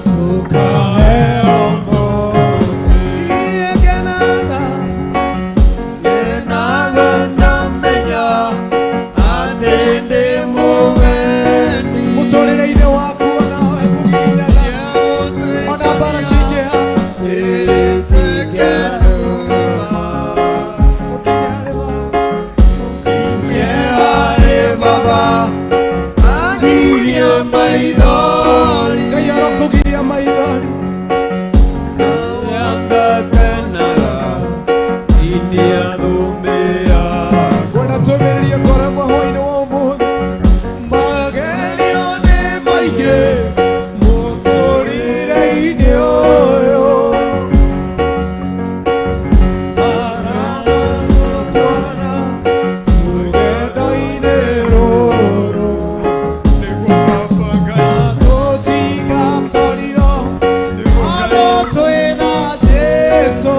tũkaheo moyo ngenaga ndamenya atĩ ndĩ mũgeni mũtũrĩre-inĩ waku onawe kũgirinana ona mbara cingĩha Ngai arokũgiria maithori ngwenda twĩmĩrĩrie ngoro ĩmwe hwaĩ-inĩ wa ũmũthĩ magerio nĩ maingĩ mũtũrĩre-inĩ ũyũ maranakwana rũgendo-inĩ rũrũ nĩguo Baba Ngai tũtigatorio andũ twĩna Jesũ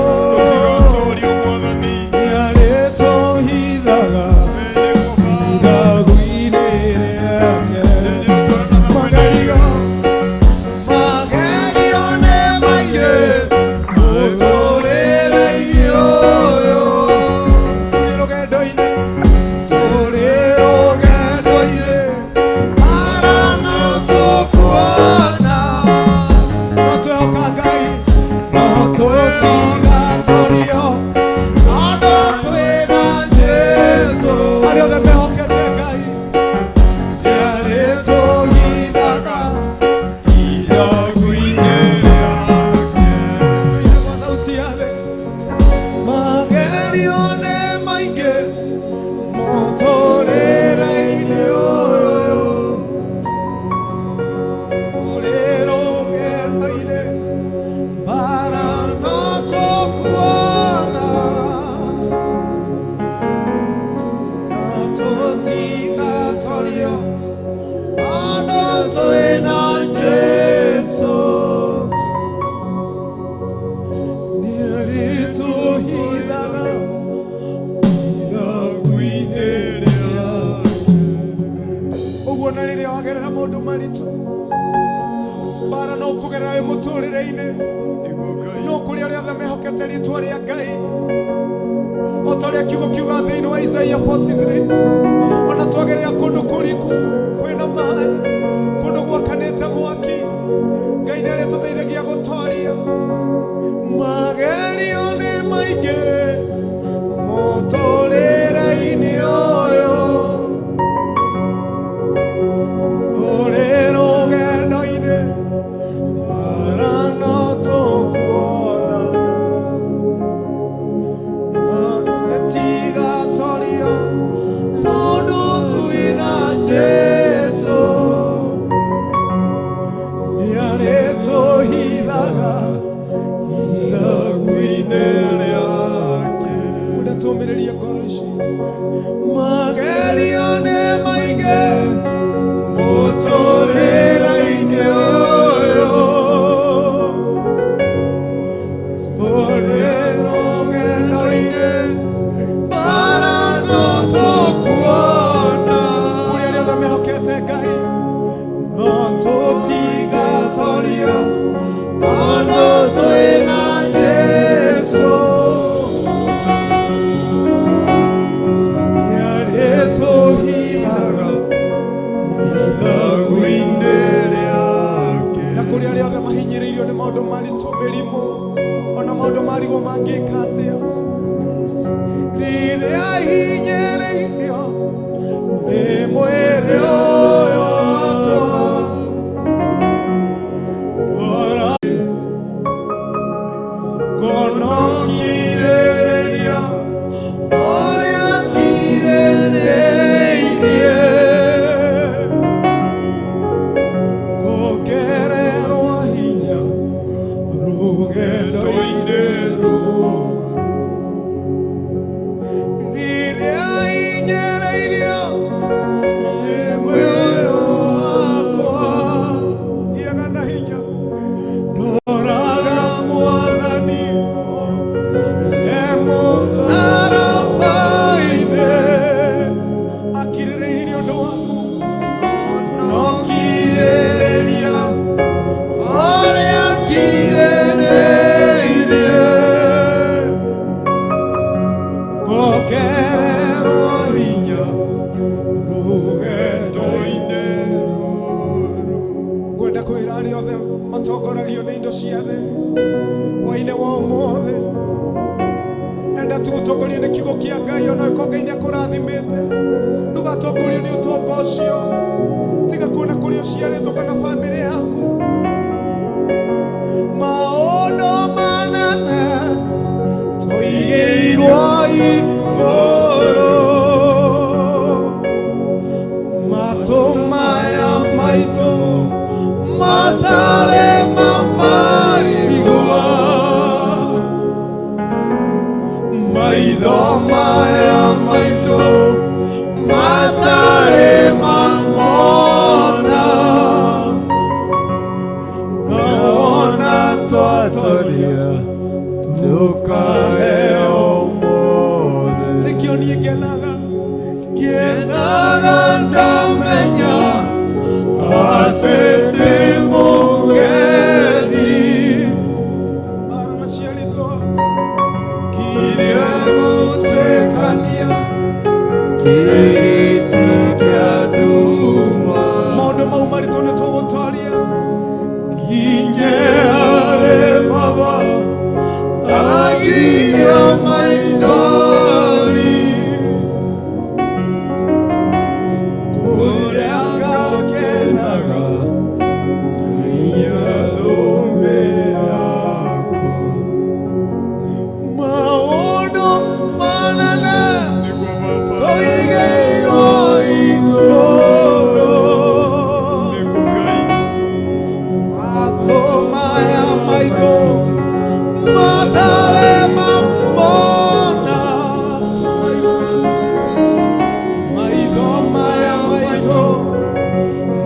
nĩarĩtũhithaga ithagu-inĩ rĩake magerio nĩ maingĩ mũtũrĩre-inĩ ũyũ tũrĩ rũgendo-inĩ arana tũkuona no twĩhoka Ngai no tũtigatorio andũ twĩna Jesũ arĩa othe mehokete Ngai nĩarĩtũhithaga ithagu-inĩ rĩake tũinagwo thauti ya thĩ magerio nĩ maingĩ mũtũrĩre-inĩ ũyũ ũrĩ rũgendo-inĩ mbara no tũkuona no tũtigatorio andũ twĩna Jesũ nĩarĩtũhithaga ithagu-inĩ rĩake ũguo na rĩrĩa wagerera maũndũ maritũ mbara no kũgerera wĩ mũtũrĩre-inĩ no kũrĩ arĩa othe mehokete rĩĩtwa rĩa Ngai o ta ũrĩa kiugo kiuga thĩinĩ wa Isaia 43 ona twagerera kũndũ kũriku kwĩna maĩ kũndũ gwakanĩte mwaki Ngai nĩarĩtũteithagia gũtoria magerio nĩ maingĩ mũtũrĩre-inĩ ũyũ ũrĩ rũgendo-inĩ mbara no tũkuona no tũtigatorio tondũ twĩna Jesũ nĩarĩtũhithaga ithagu-inĩ rĩake ngwenda tũmĩrĩrie ngoro ici magerio nĩ maingĩ mũtũrĩre-inĩ ũyũ ũrĩ rũgendo-inĩ mbara no tũkuona kũrĩ arĩa othe mehokete Ngai no tũtigatorio andũ twĩna Jesũ nĩarĩtũhithaga arĩa othe mahinyĩrĩirio nĩ maũndũ maritũ, mĩrimũ, ona maũndũ marigũ mangĩka atĩa. Rĩrĩa hinyĩrĩirio nĩ mwĩrĩ ũyũ wakwa, ngũnokirĩrĩria ũrĩa kirĩrĩirie, ngũngererwo hinya rũgendo-inĩ rũrũ. Rĩrĩa hinyĩrĩirio nĩ mwĩrĩ wakwa, thiaga na hinya, ndoraga Mwathani mũtharaba-inĩ, akirĩrĩirie ũndũ waku, nokirĩrĩria ũrĩa kirĩrĩirie, ngongererwo hinya rũgendo-inĩ rũrũ. Ngwenda kwĩra arĩa othe matongoragio nĩ indo cia thĩ hwa-inĩ wa ũmũthĩ, enda tũgũtongorio nĩ kiugo kĩa Ngai, ona gĩkorwo Ngai nĩakũrathimĩte, ndũgatongorio nĩ ũtonga ũcio, tiga kuona kũrĩa ũciarĩtwo kana bamĩrĩ yaku. Maũndũ manene tũigĩirwo igũrũ, matũ maya maitũ matarĩ mamaigua, maitho maya maitũ matarĩ mamona, ona twatoria tukaheo ũmũthĩ. Nĩkĩo niĩ ngenaga ndamenya atĩ ndĩ mũgeni, bara naciarĩtwo kiria gũtwĩkania kĩrĩti kĩa nduma. Maũndũ mau maritũ nĩ tũgũtoria nginya harĩ Baba agiria maithori, kũrĩa ngakenaga nginya thũmbĩ yakwa. Maũndũ manene tũigĩirwo igũrũ, matũ maya maitũ matarĩ mamona, maitho maya maitũ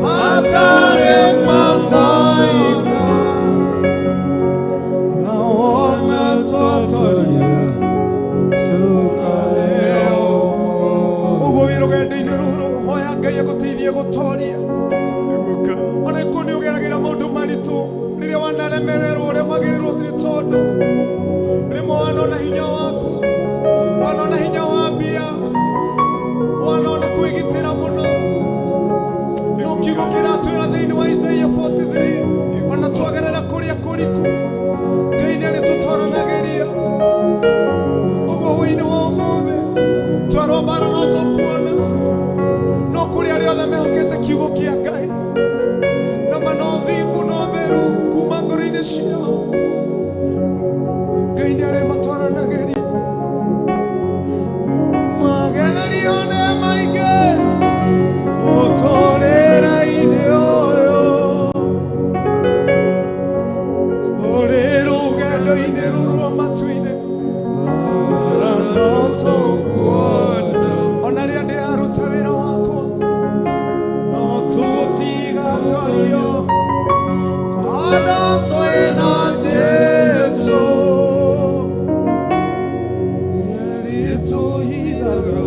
matarĩ mamaigua, na ona twatoria tukaheo ũmũthĩ. Ũguo wĩ rũgendo-inĩ rũrũ, hoya Ngai agũteithie gũtoria. Ona ikuo nĩ ũgeragĩra maũndũ maritũ, rĩrĩa wanaremererwo ũremagĩrĩrwo nĩ tondũ rĩmwe wanona hinya waku, wanona hinya wa mbia, wanona kwĩgitĩra mũno. No kiugo kĩratwĩra thĩinĩ wa Isaia 43, ona twagerera kũrĩa kũriku, Ngai nĩarĩtũtoranagĩria. Ũguo hwa-inĩ wa ũmũthĩ twarwo mbara no tũkuona, no kũrĩ arĩa othe mehokete kiugo kĩa Ngai na mana ũthingu na ũtheru kuma ngoro-inĩ ciao, Ngai nĩarĩmatwaranagĩria. Magerio nĩ maingĩ mũtũrĩre-inĩ ũyũ, tũrĩ rũgendo-inĩ rũrũ rwa matu-inĩ, bara no tũkuona. Ona rĩrĩa ndĩraruta wĩra wakwa no tũtigatorio, tondũ twĩna Jesũ, nĩarĩtũhithaga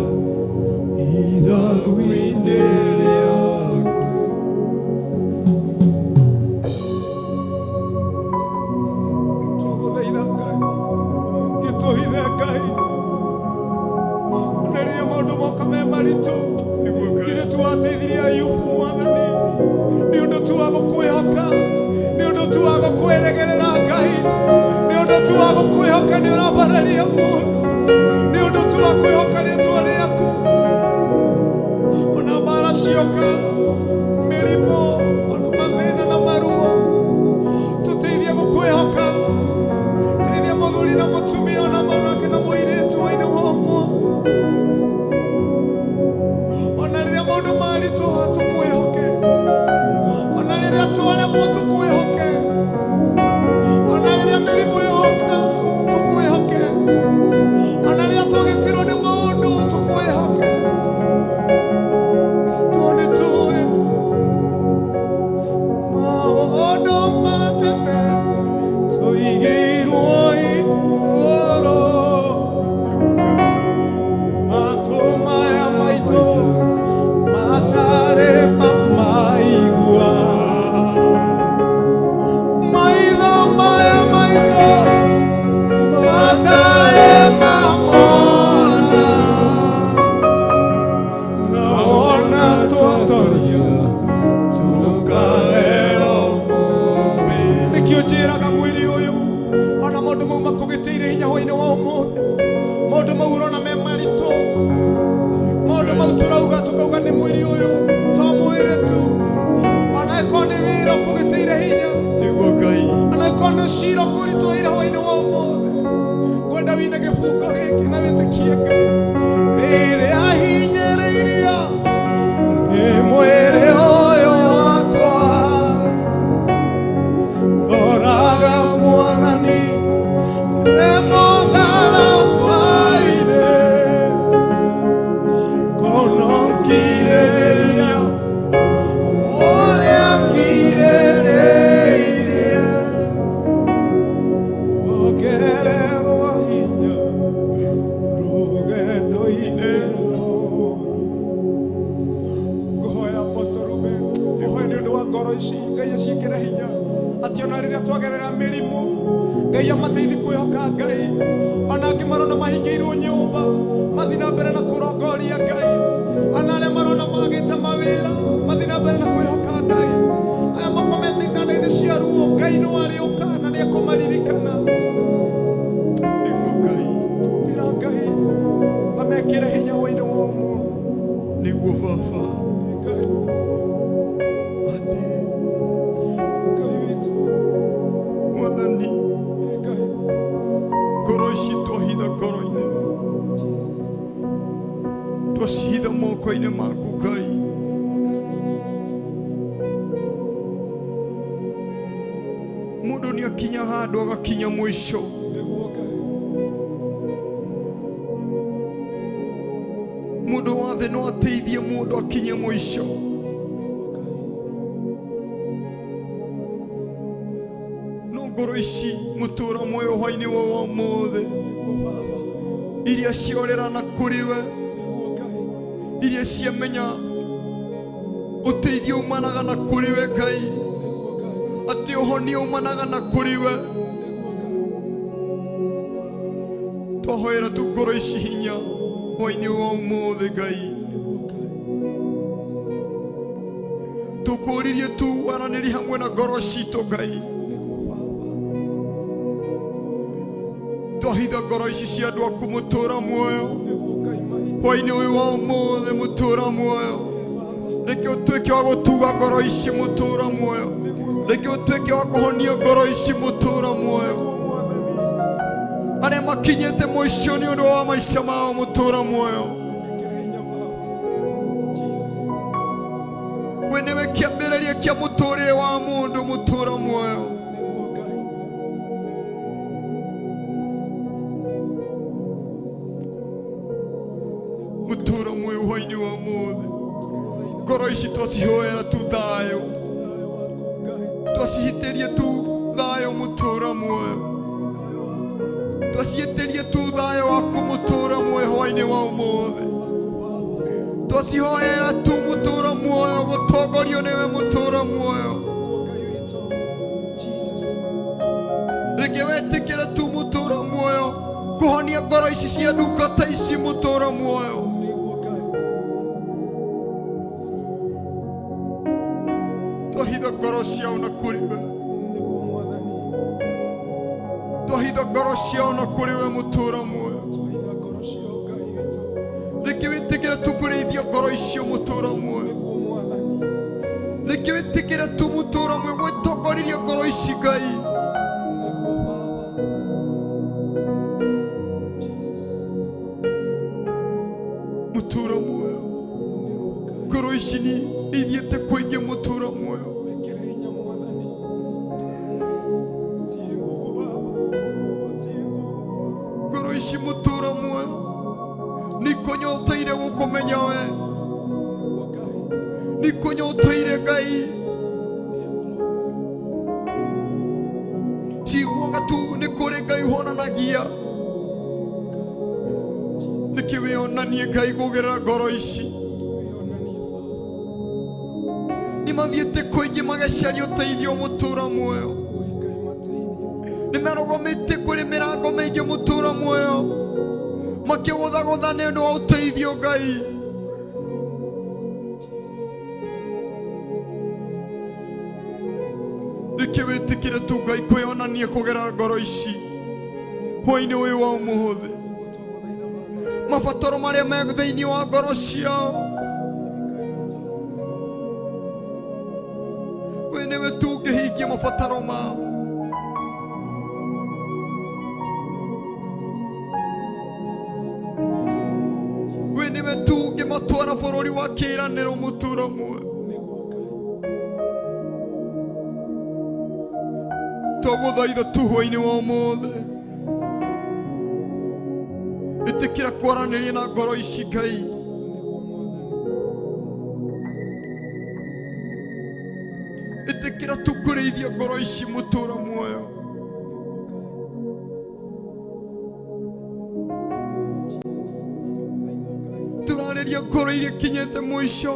ithagu-inĩ rĩake. Twagũthaitha Ngai gĩtũhithe Ngai, ona rĩrĩa maũndũ moka me maritũ, githĩ tiwateithirie Ayubu Mwathani, nĩ ũndũ tu wa gũkwĩhoka, nĩ ũndũ tu wa gũkwĩrĩgĩrĩra Ngai, nĩ ũndũ tu wa gũkwĩhoka nĩ ũrambararia mũndũ, nĩ ũndũ tu wa kwĩhoka rĩĩtwa rĩaku. Ona mbara cioka, mĩrimũ, ona mathĩna na maruo, tũteithie gũkwĩhoka. Teithia mũthuri na mũtumia, ona mwanake na mũirĩtu wainĩ wa ũmũthĩ. Ona rĩrĩa maũndũ maritũha tũkwĩhoke, ona rĩrĩa twaremwo tũkwĩhoke, ona rĩrĩa mĩrimũ yoka tũkwĩhoke, ona rĩrĩa twagĩtirwo nĩ maũndũ tũkwĩhoke. Tondũ nĩ tũĩ maũndũ manene tũigĩirwo igũrũ, matũ maya maitũ matarĩ mamaigua, maitho maya maitũ matarĩ mamona, na ona twatoria tukaheo mũmbi. Nĩkĩo njĩraga mwĩrĩ ũyũ, ona maũndũ mau makũgĩtĩire hinya hwainĩ wa ũmũthĩ, maũndũ mau ũrona me maritũ, maũndũ mau tũrauga tũkauga nĩ mwĩrĩ ũyũ to mwĩrĩ tu, ona ĩkorwo nĩ wĩra ũkũgĩtĩire hinya, ona ĩkorwo nĩ cira ũkũritũhĩire hwainĩ wa ũmũthĩ, ngwenda wĩne gĩbungo gĩkĩ na wĩtĩkie Ngai. Rĩrĩa ahinyĩrĩirio nĩ mwĩrĩ ũyũ wakwa, ndoraga Mwathani nĩ mũtharaba-inĩ, ngona ngirĩrĩria ũrĩa ngirĩrĩirie, ongererwo hinya rũgendo-inĩ rũrũ. Ngũhoya Apostle Ruben, ihoya nĩ ũndũ wa ngoro ici, Ngai aciĩkĩre hinya, atĩ ona rĩrĩa twagerera mĩrimũ, Ngai amateithie kwĩhoka Ngai. Ona angĩ marona mahingĩirwo nyũmba, mathiĩ na mbere na kũrongoria Ngai. Ona arĩa marona magĩte mawĩra, mathiĩ na mbere na kwĩhoka Ngai. Aya makomete itanda-inĩ cia ruo, Ngai no arĩũka na nĩ ekũmaririkana. Nĩguo Ngai, ĩra Ngai amekĩre hinya hwainĩ wa ũmũthĩ. Nĩguo Baba, Ngai atĩ Ngai witũ Mwathani, Ngai ngoro ici twahitha ngoro-inĩ, twacihitha moko-inĩ maku Ngai. Mũndũ nĩ akinya handũ agakinya mũico, mũndũ wa thĩ no ateithie mũndũ akinye mũico. No ngoro ici mũtũra muoyo hwainĩ wa ũmũthĩ, iria ciorerana kũrĩ we, iria ciamenya ũteithio umanaga na kũrĩ we Ngai, atĩ ũhonia umanaga na kũrĩ we. Twahoera tu ngoro ici hinya hwainĩ wa ũmũthĩ Ngai, tũkũũririe tu waranĩri hamwe na ngoro citũ Ngai. Twahitha ngoro ici cia andũ aku mũtũra muoyo hwainĩ ũyũ wa ũmũthĩ, mũtũra muoyo, reke ũtuĩke wa gũtuga ngoro ici mũtũra muoyo, reke ũtuĩke wa kũhonia ngoro ici mũtũra muoyo. Arĩa makinyĩte mũico nĩ ũndũ wa maica mao mũtũra muoyo, we nĩwe kĩambĩrĩria kĩa mũtũrĩre wa mũndũ mũtũra muoyo. Mũtũra muoyo hwainĩ wa ũmũthĩ, ngoro ici twacihoera tu thayũ, twacihitĩrie tu thayũ mũtũra muoyo, twaciĩtĩrie tu thayũ waku mũtũra muoyo hwainĩ wa ũmũthĩ, twacihoera tu mũtũra muoyo, gũtongorio nĩwe mũtũra muoyo. Reke wetĩkĩre tu mũtũra muoyo kũhonia ngoro ici cia ndungata ici mũtũra muoyo. Twahitha ngoro ciao na kũrĩ we, twahitha ngoro ciao na kũrĩ we mũtũũra muoyo. Reke wĩtĩkĩre tu kũrĩithia ngoro icio mũtũũra muoyo. Reke wĩtĩkĩre tu mũtũũra muoyo gwĩtongorithia ngoro ici Ngai. Mũtũũra muoyo, ngoro ici nĩ ithiĩte kũingĩ mũtũũra muoyo. Ngoro ici mũtũũra muoyo nikonyoteire gũkũmenya we, nikonyoteire Ngai. Ciguaga tu nĩ kũrĩ Ngai honanagia. Nĩkĩ wĩonanie Ngai kũgerera ngoro ici. Nĩmathiĩte kũingĩ magĩcaria ũteithio mũtũũra muoyo. Nĩmarũgamĩte kũrĩ mĩrango mĩingĩ mũtũũra muoyo makĩgũthagũtha nĩ ũndũ wa ũteithio Ngai. Reke wĩtĩkĩre tu Ngai kwĩonania kũgerera ngoro ici hwa-inĩ ũyũ wa ũmũthĩ. Mabataro marĩa me thĩinĩ wa ngoro ciao we nĩwe tu ũngĩhingia mabataro mao. We nĩwe tu ũngĩmatwara bũrũri wa kĩĩranĩro mũtũũra muoyo. Twagũthaitha tu hwa-inĩ wa ũmũthĩ, ĩtĩkĩra kwaranĩria na ngoro ici Ngai. Ĩtĩkĩra tu kũrĩithia ngoro ici mũtũũra muoyo. Tũrarĩria ngoro iria kinyĩte mũico,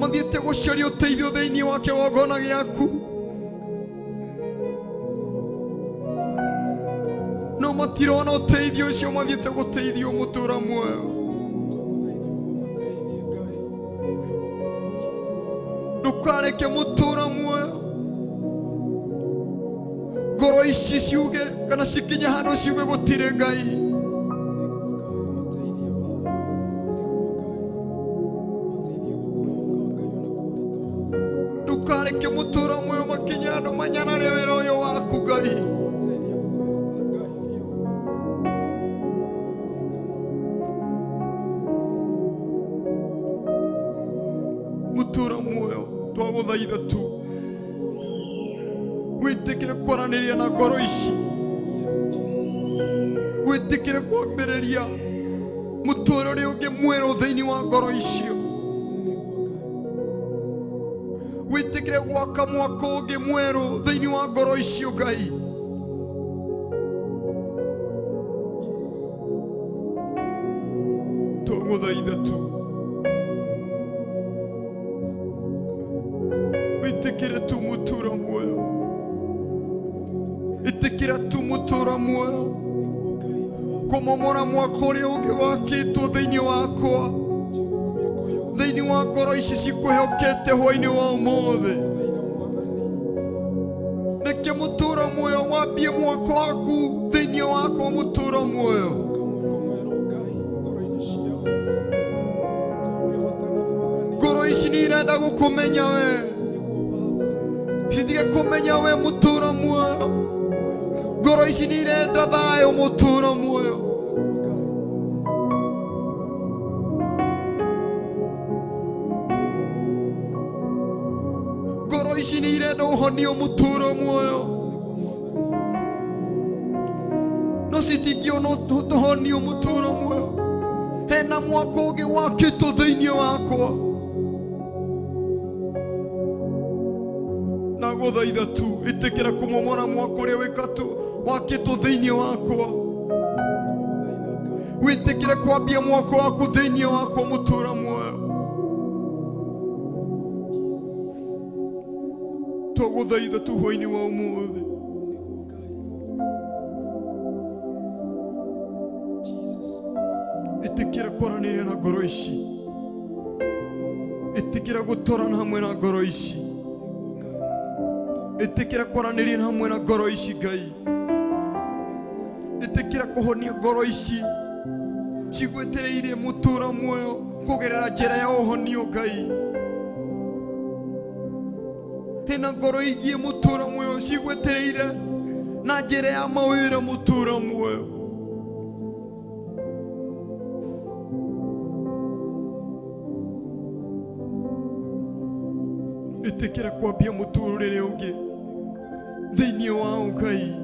mathiĩte gũcaria ũteithio thĩinĩ wa kĩgongona gĩaku, no matirona ũteithio ũcio, mathiĩte gũteithio mũtũũra muoyo. Ndũkareke mũtũũra muoyo ngoro ici ciuge kana cikinye handũ ciuge gũtirĩ Ngai. Ndũkareke mũtũũra muoyo makinye handũ manyanare wĩra ũyũ waku Ngai. Mũtũũra muoyo twagũthaitha tu wĩtĩkĩre kwaranĩria na ngoro ici, wĩtĩkĩre kwambĩrĩria mũtũũrĩre ũngĩ mwerũ thĩinĩ wa ngoro icio, wĩtĩkĩre gwaka mwaka ũngĩ mwerũ thĩinĩ wa ngoro icio Ngai. Twagũthaitha tu wĩtĩkĩre tu mũtũũra muoyo, ĩtĩkĩra tu mũtũũra muoyo kũmomora mwaka ũrĩa ũngĩ wakĩtwo thĩinĩ wakwa, thĩinĩ wa ngoro ici cikwĩhokete hwa-inĩ wa ũmũthĩ. Reke mũtũũra muoyo wambie mwaka waku thĩinĩ wakwa mũtũũra muoyo. Ngoro ici nĩ irenda gũkũmenya we, citige kũmenya we mũtũũra muoyo. Ngoro ici nĩ irenda thayũ mũtũũra muoyo. Ngoro ici nĩ irenda ũhonio mũtũũra muoyo, no citingĩona ũhonio mũtũũra muoyo. Hena mwaka ũngĩ wakĩtwo thĩinĩ wakwa. Nagũthaitha tu ĩtĩkĩra kũmomora mwaka ũrĩa wakĩtwo thĩinĩ wakwa, wĩtĩkĩre kwambia mwaka waku thĩinĩ wakwa mũtũũra muoyo. Twagũthaitha tu hwa-inĩ wa ũmũthĩ, ĩtĩkĩra kwaranĩria na ngoro ici, ĩtĩkĩra gũtwarana hamwe na ngoro ici. Itikira kwaranĩria hamwe na ngoro ici Ngai. Itikira kuhonia ngoro ici cigwetereire mutura muoyo kugerera njĩra ya ũhonio Ngai. Hena ngoro igie mutura muoyo cigwetereire na njĩra ya mawĩra mutura muoyo. Itikira kwambia muturĩre ũngĩ thĩinĩ wao Ngai.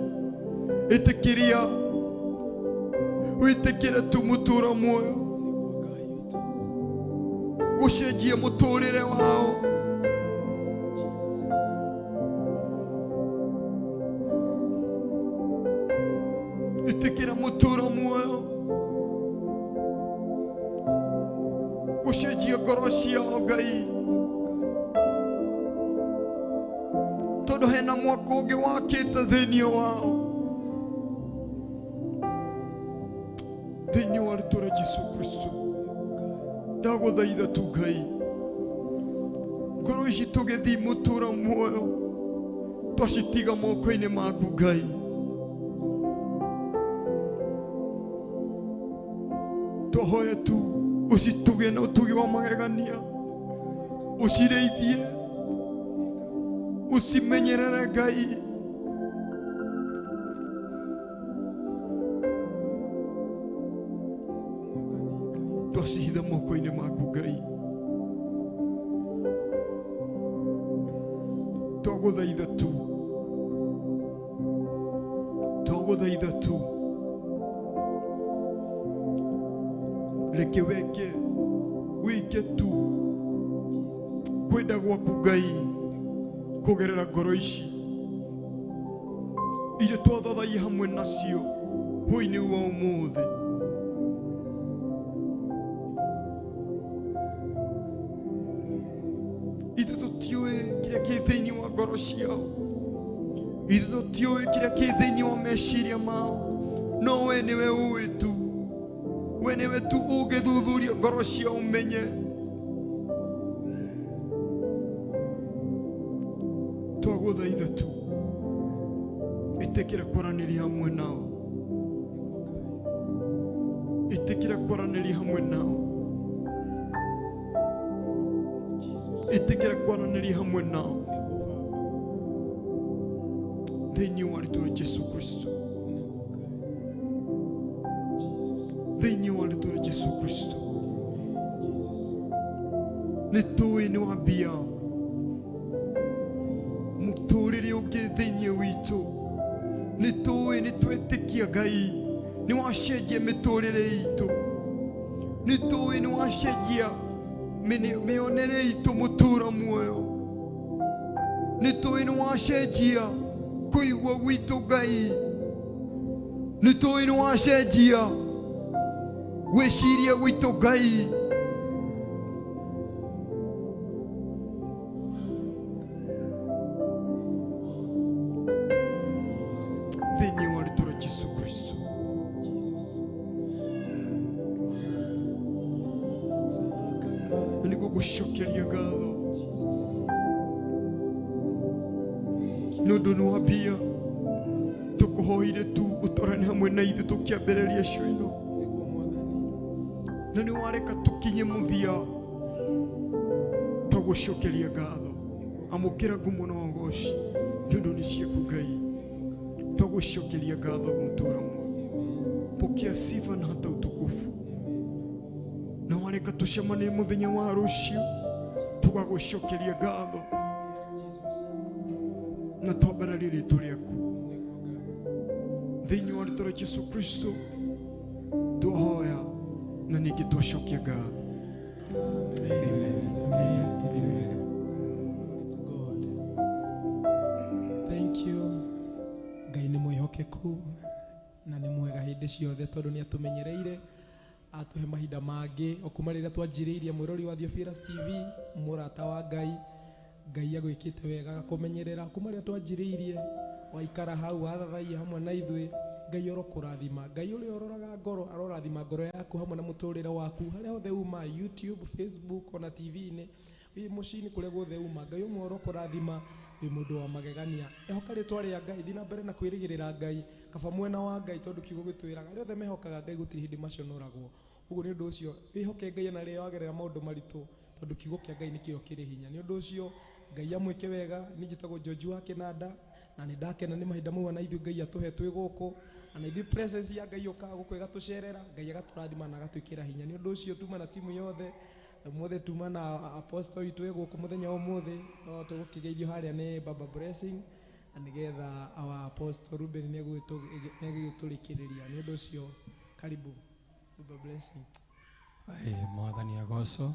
Itikiria witikire tu mutura muoyo gucenjia muturĩre wao. Itikira mutura muoyo gucenjia ngoro ciao Ngai. Tondu hena mwaka ũngĩ wakĩte thĩinĩ wao. Thĩinĩ wa rĩĩtwa rĩa Jesũ Kristo ndagũthaitha tu Ngai, ngoro ici tũgĩthiĩ mũtũũra muoyo twacitiga moko-inĩ maku Ngai. Tũhoya tu ũcituge na ũtugi wa magegania, ũcirĩithie, usimenyerere Ngai. Twacihitha moko-inĩ maku Ngai. Twagũthaitha tu, twagũthaitha tu, reke weke wĩke tu kwenda gwaku Ngai kugerera ngoro ici iria twathathaiya hamwe nacio hwa-inĩ wa ũmũthĩ. Ithuĩ tũtiũĩ kĩrĩa kĩ thĩinĩ wa ngoro ciao, ithuĩ tũtiũĩ kĩrĩa kĩ thĩinĩ wa meciria mao, no we nĩwe ũĩ tu, we nĩwe tu ũngĩthuthuria ngoro ciao ũmenye. Twagũthaitha tu ĩtĩkĩra kwaranĩria hamwe nao, ĩtĩkĩra kwaranĩria hamwe nao, ĩtĩkĩra kwaranĩria hamwe nao thĩinĩ wa rĩĩtwa rĩa Jesũ Kristo, thĩinĩ wa rĩĩtwa rĩa Jesũ Kristo. Nĩtũĩ nĩwambia muturĩre ũngĩ thĩinĩ witũ, nĩtũĩ nĩtwĩtĩkia Ngai nĩwacenjia mĩtũrĩre itũ, nĩtũĩ nĩwacenjia mĩonere itũ mũtũũra muoyo, nĩtũĩ nĩwacenjia kũigua gwitũ Ngai, nĩtũĩ nĩwacenjia gwĩciria gwitũ Ngai. Thĩinĩ wa rĩĩtwa rĩa Jesũ Kristo, nĩngũgũcokeria ngatho nĩũndũ nĩwambia tũkũhoire tu ũtwarane hamwe na ithuĩ tũkĩambĩrĩria show ĩno, na nĩwareka tũkinye mũthia. Twagũcokeria ngatho, amũkĩra ngumo na ũgooci nĩũndũ nĩ ciaku Ngai. Twagũcokeria ngatho mũtũũra muoyo, pokea sifa na hata utukufu. Na wareka tũcemanie mũthenya wa rũciũ tũgagũcokeria ngatho na twambararie rĩĩtwa rĩaku thĩinĩ wa rĩĩtwa rĩa Jesũ Kristo twahoya na ningĩ twacokia ngatho. Thank you. Ngai nĩ mwĩhokeku na nĩ mwega hĩndĩ ciothe tondũ nĩ atũmenyereire, atuhe mahinda mangĩ o kuma rĩrĩa twanjĩrĩirie mwĩrori wa Theophilus TV, mũrata wa Ngai. Ngai agwĩkĩte wega agakũmenyerera kuma rĩrĩa twanjĩrĩirie, waikara hau wathathaiya hamwe na ithuĩ. Ngai orokũrathima, Ngai ũrĩa ũroraga ngoro arorathima ngoro yaku hamwe na mũtũrĩre waku harĩa hothe uma, YouTube, Facebook ona TV-inĩ, wĩ mũciĩ-inĩ kũrĩa guothe uma. Ngai ũmwe orokũrathima wi mundu wa magegania ehoka ritwa ria Ngai thina mbere na kwirigirira Ngai kaba mwena wa Ngai tondu kiugo gitwiraga riothe mehokaga Ngai gutiri hindi maconoragwo uguo ni undu ucio wihoke Ngai na ria wagerera maundu maritu tondu kiugo kia Ngai nikio kiri hinya ni undu ucio Ngai amwike wega ni njitagwo Joju wa Kinanda na ni ndakena ni mahinda mau na ithu Ngai atuhe twi guku na ithu presence ya Ngai yoka guku igatucerera Ngai agaturathima na agatwikira hinya ni undu ucio tuma na timu yothe mothe tuma na apostle itu guku muthenya umuthi no tugukigeithio haria ni Baba Blessing anigetha our apostle Ruben ni guturikiria ni undu ucio karibu Baba Blessing. Mwathani agoco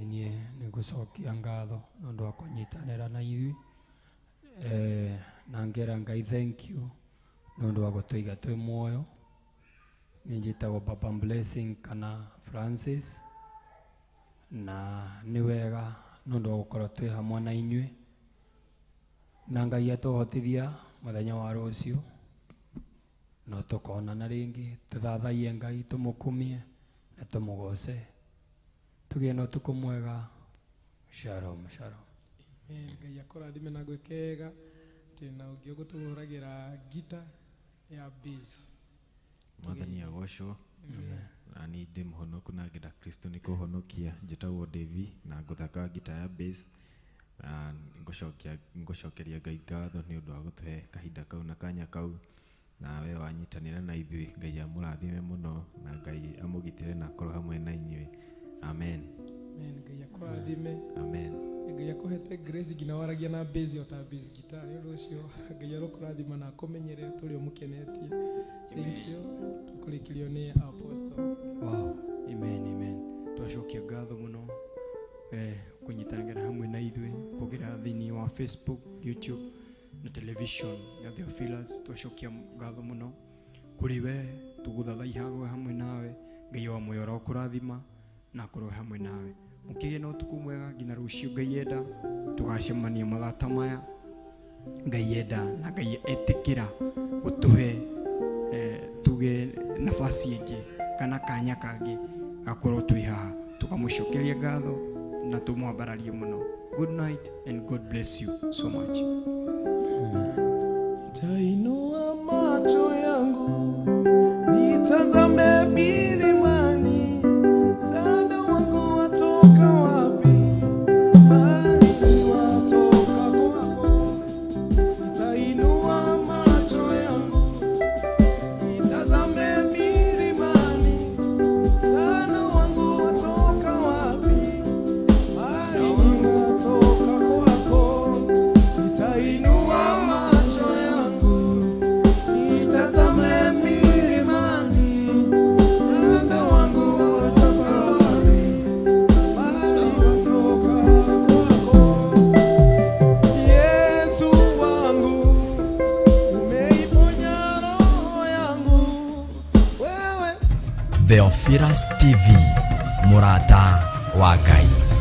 nie nä ngå cokia ngatho nä å ndå wa kånyitanä na ithuä na ngera Ngai thank you nä å ndå wa gå tå iga twä muoyo nä njätagwo Baba Blessing kana Francis na nä wega nä å ndå wa gå korwo twä hamwe na inyuä na Ngai atå hotithia muthenya wa rå cio no tå konana rä ngä tå thathaie Ngai tå må kumie na tå må goce tugie no tuko mwega. Shalom shalom. Ngai akorathime na gwikega tina ungio gutuhuragira gita ya bass. Mwathani agocwo na ni ndi muhonoku na ngenda Kristo ni kuhonokia njitagwo Devi na nguthaka gita ya bass na ngucokeria Ngai ngatho ni undu wa gutuhe kahinda kau na kanya kau na we wanyitanira na ithui. Ngai amurathime muno na Ngai amugitire na akorwo hamwe na inyuĩ. Amen. Amen. Ngai akorathime. Amen. Ngai akohete grace ngina waragia na bass ota bass guitar ni undu ucio Ngai arokorathima na akumenyere turi umukenetie. Thank you. Tukurikirio ni apostle. Wow. Amen amen. Twacokia ngatho muno kunyitanira hamwe na ithuĩ kugira thini wa Facebook, YouTube na television ya Theophilus. Twacokia ngatho muno kuri we tuguthathaiha hamwe nawe. Ngai wa muoyo arokurathima na korwo hamwe nawe mukige no tukumwega ngina rucio. Ngai yenda tugacemania mathata maya. Ngai yenda na Ngai etikira gutuhe tuge nafasi ingi kana kanya kangi akorwo twi haha tukamucokeria ngatho na tumwambararie muno. Good night and God bless you so much. Nitainua macho yangu nitazame milimani, msaada wangu watoka wapi? Bali watoka kwako. Nitainua macho yangu nitazame milimani, msaada wangu watoka wapi? Bali watoka kwako. Nitainua macho yangu nitazame milimani, msaada wangu watoka wapi? Bali watoka kwako. Yesu wangu, umeiponya roho yangu, wewe Theophilus TV, MURATA wa Ngai.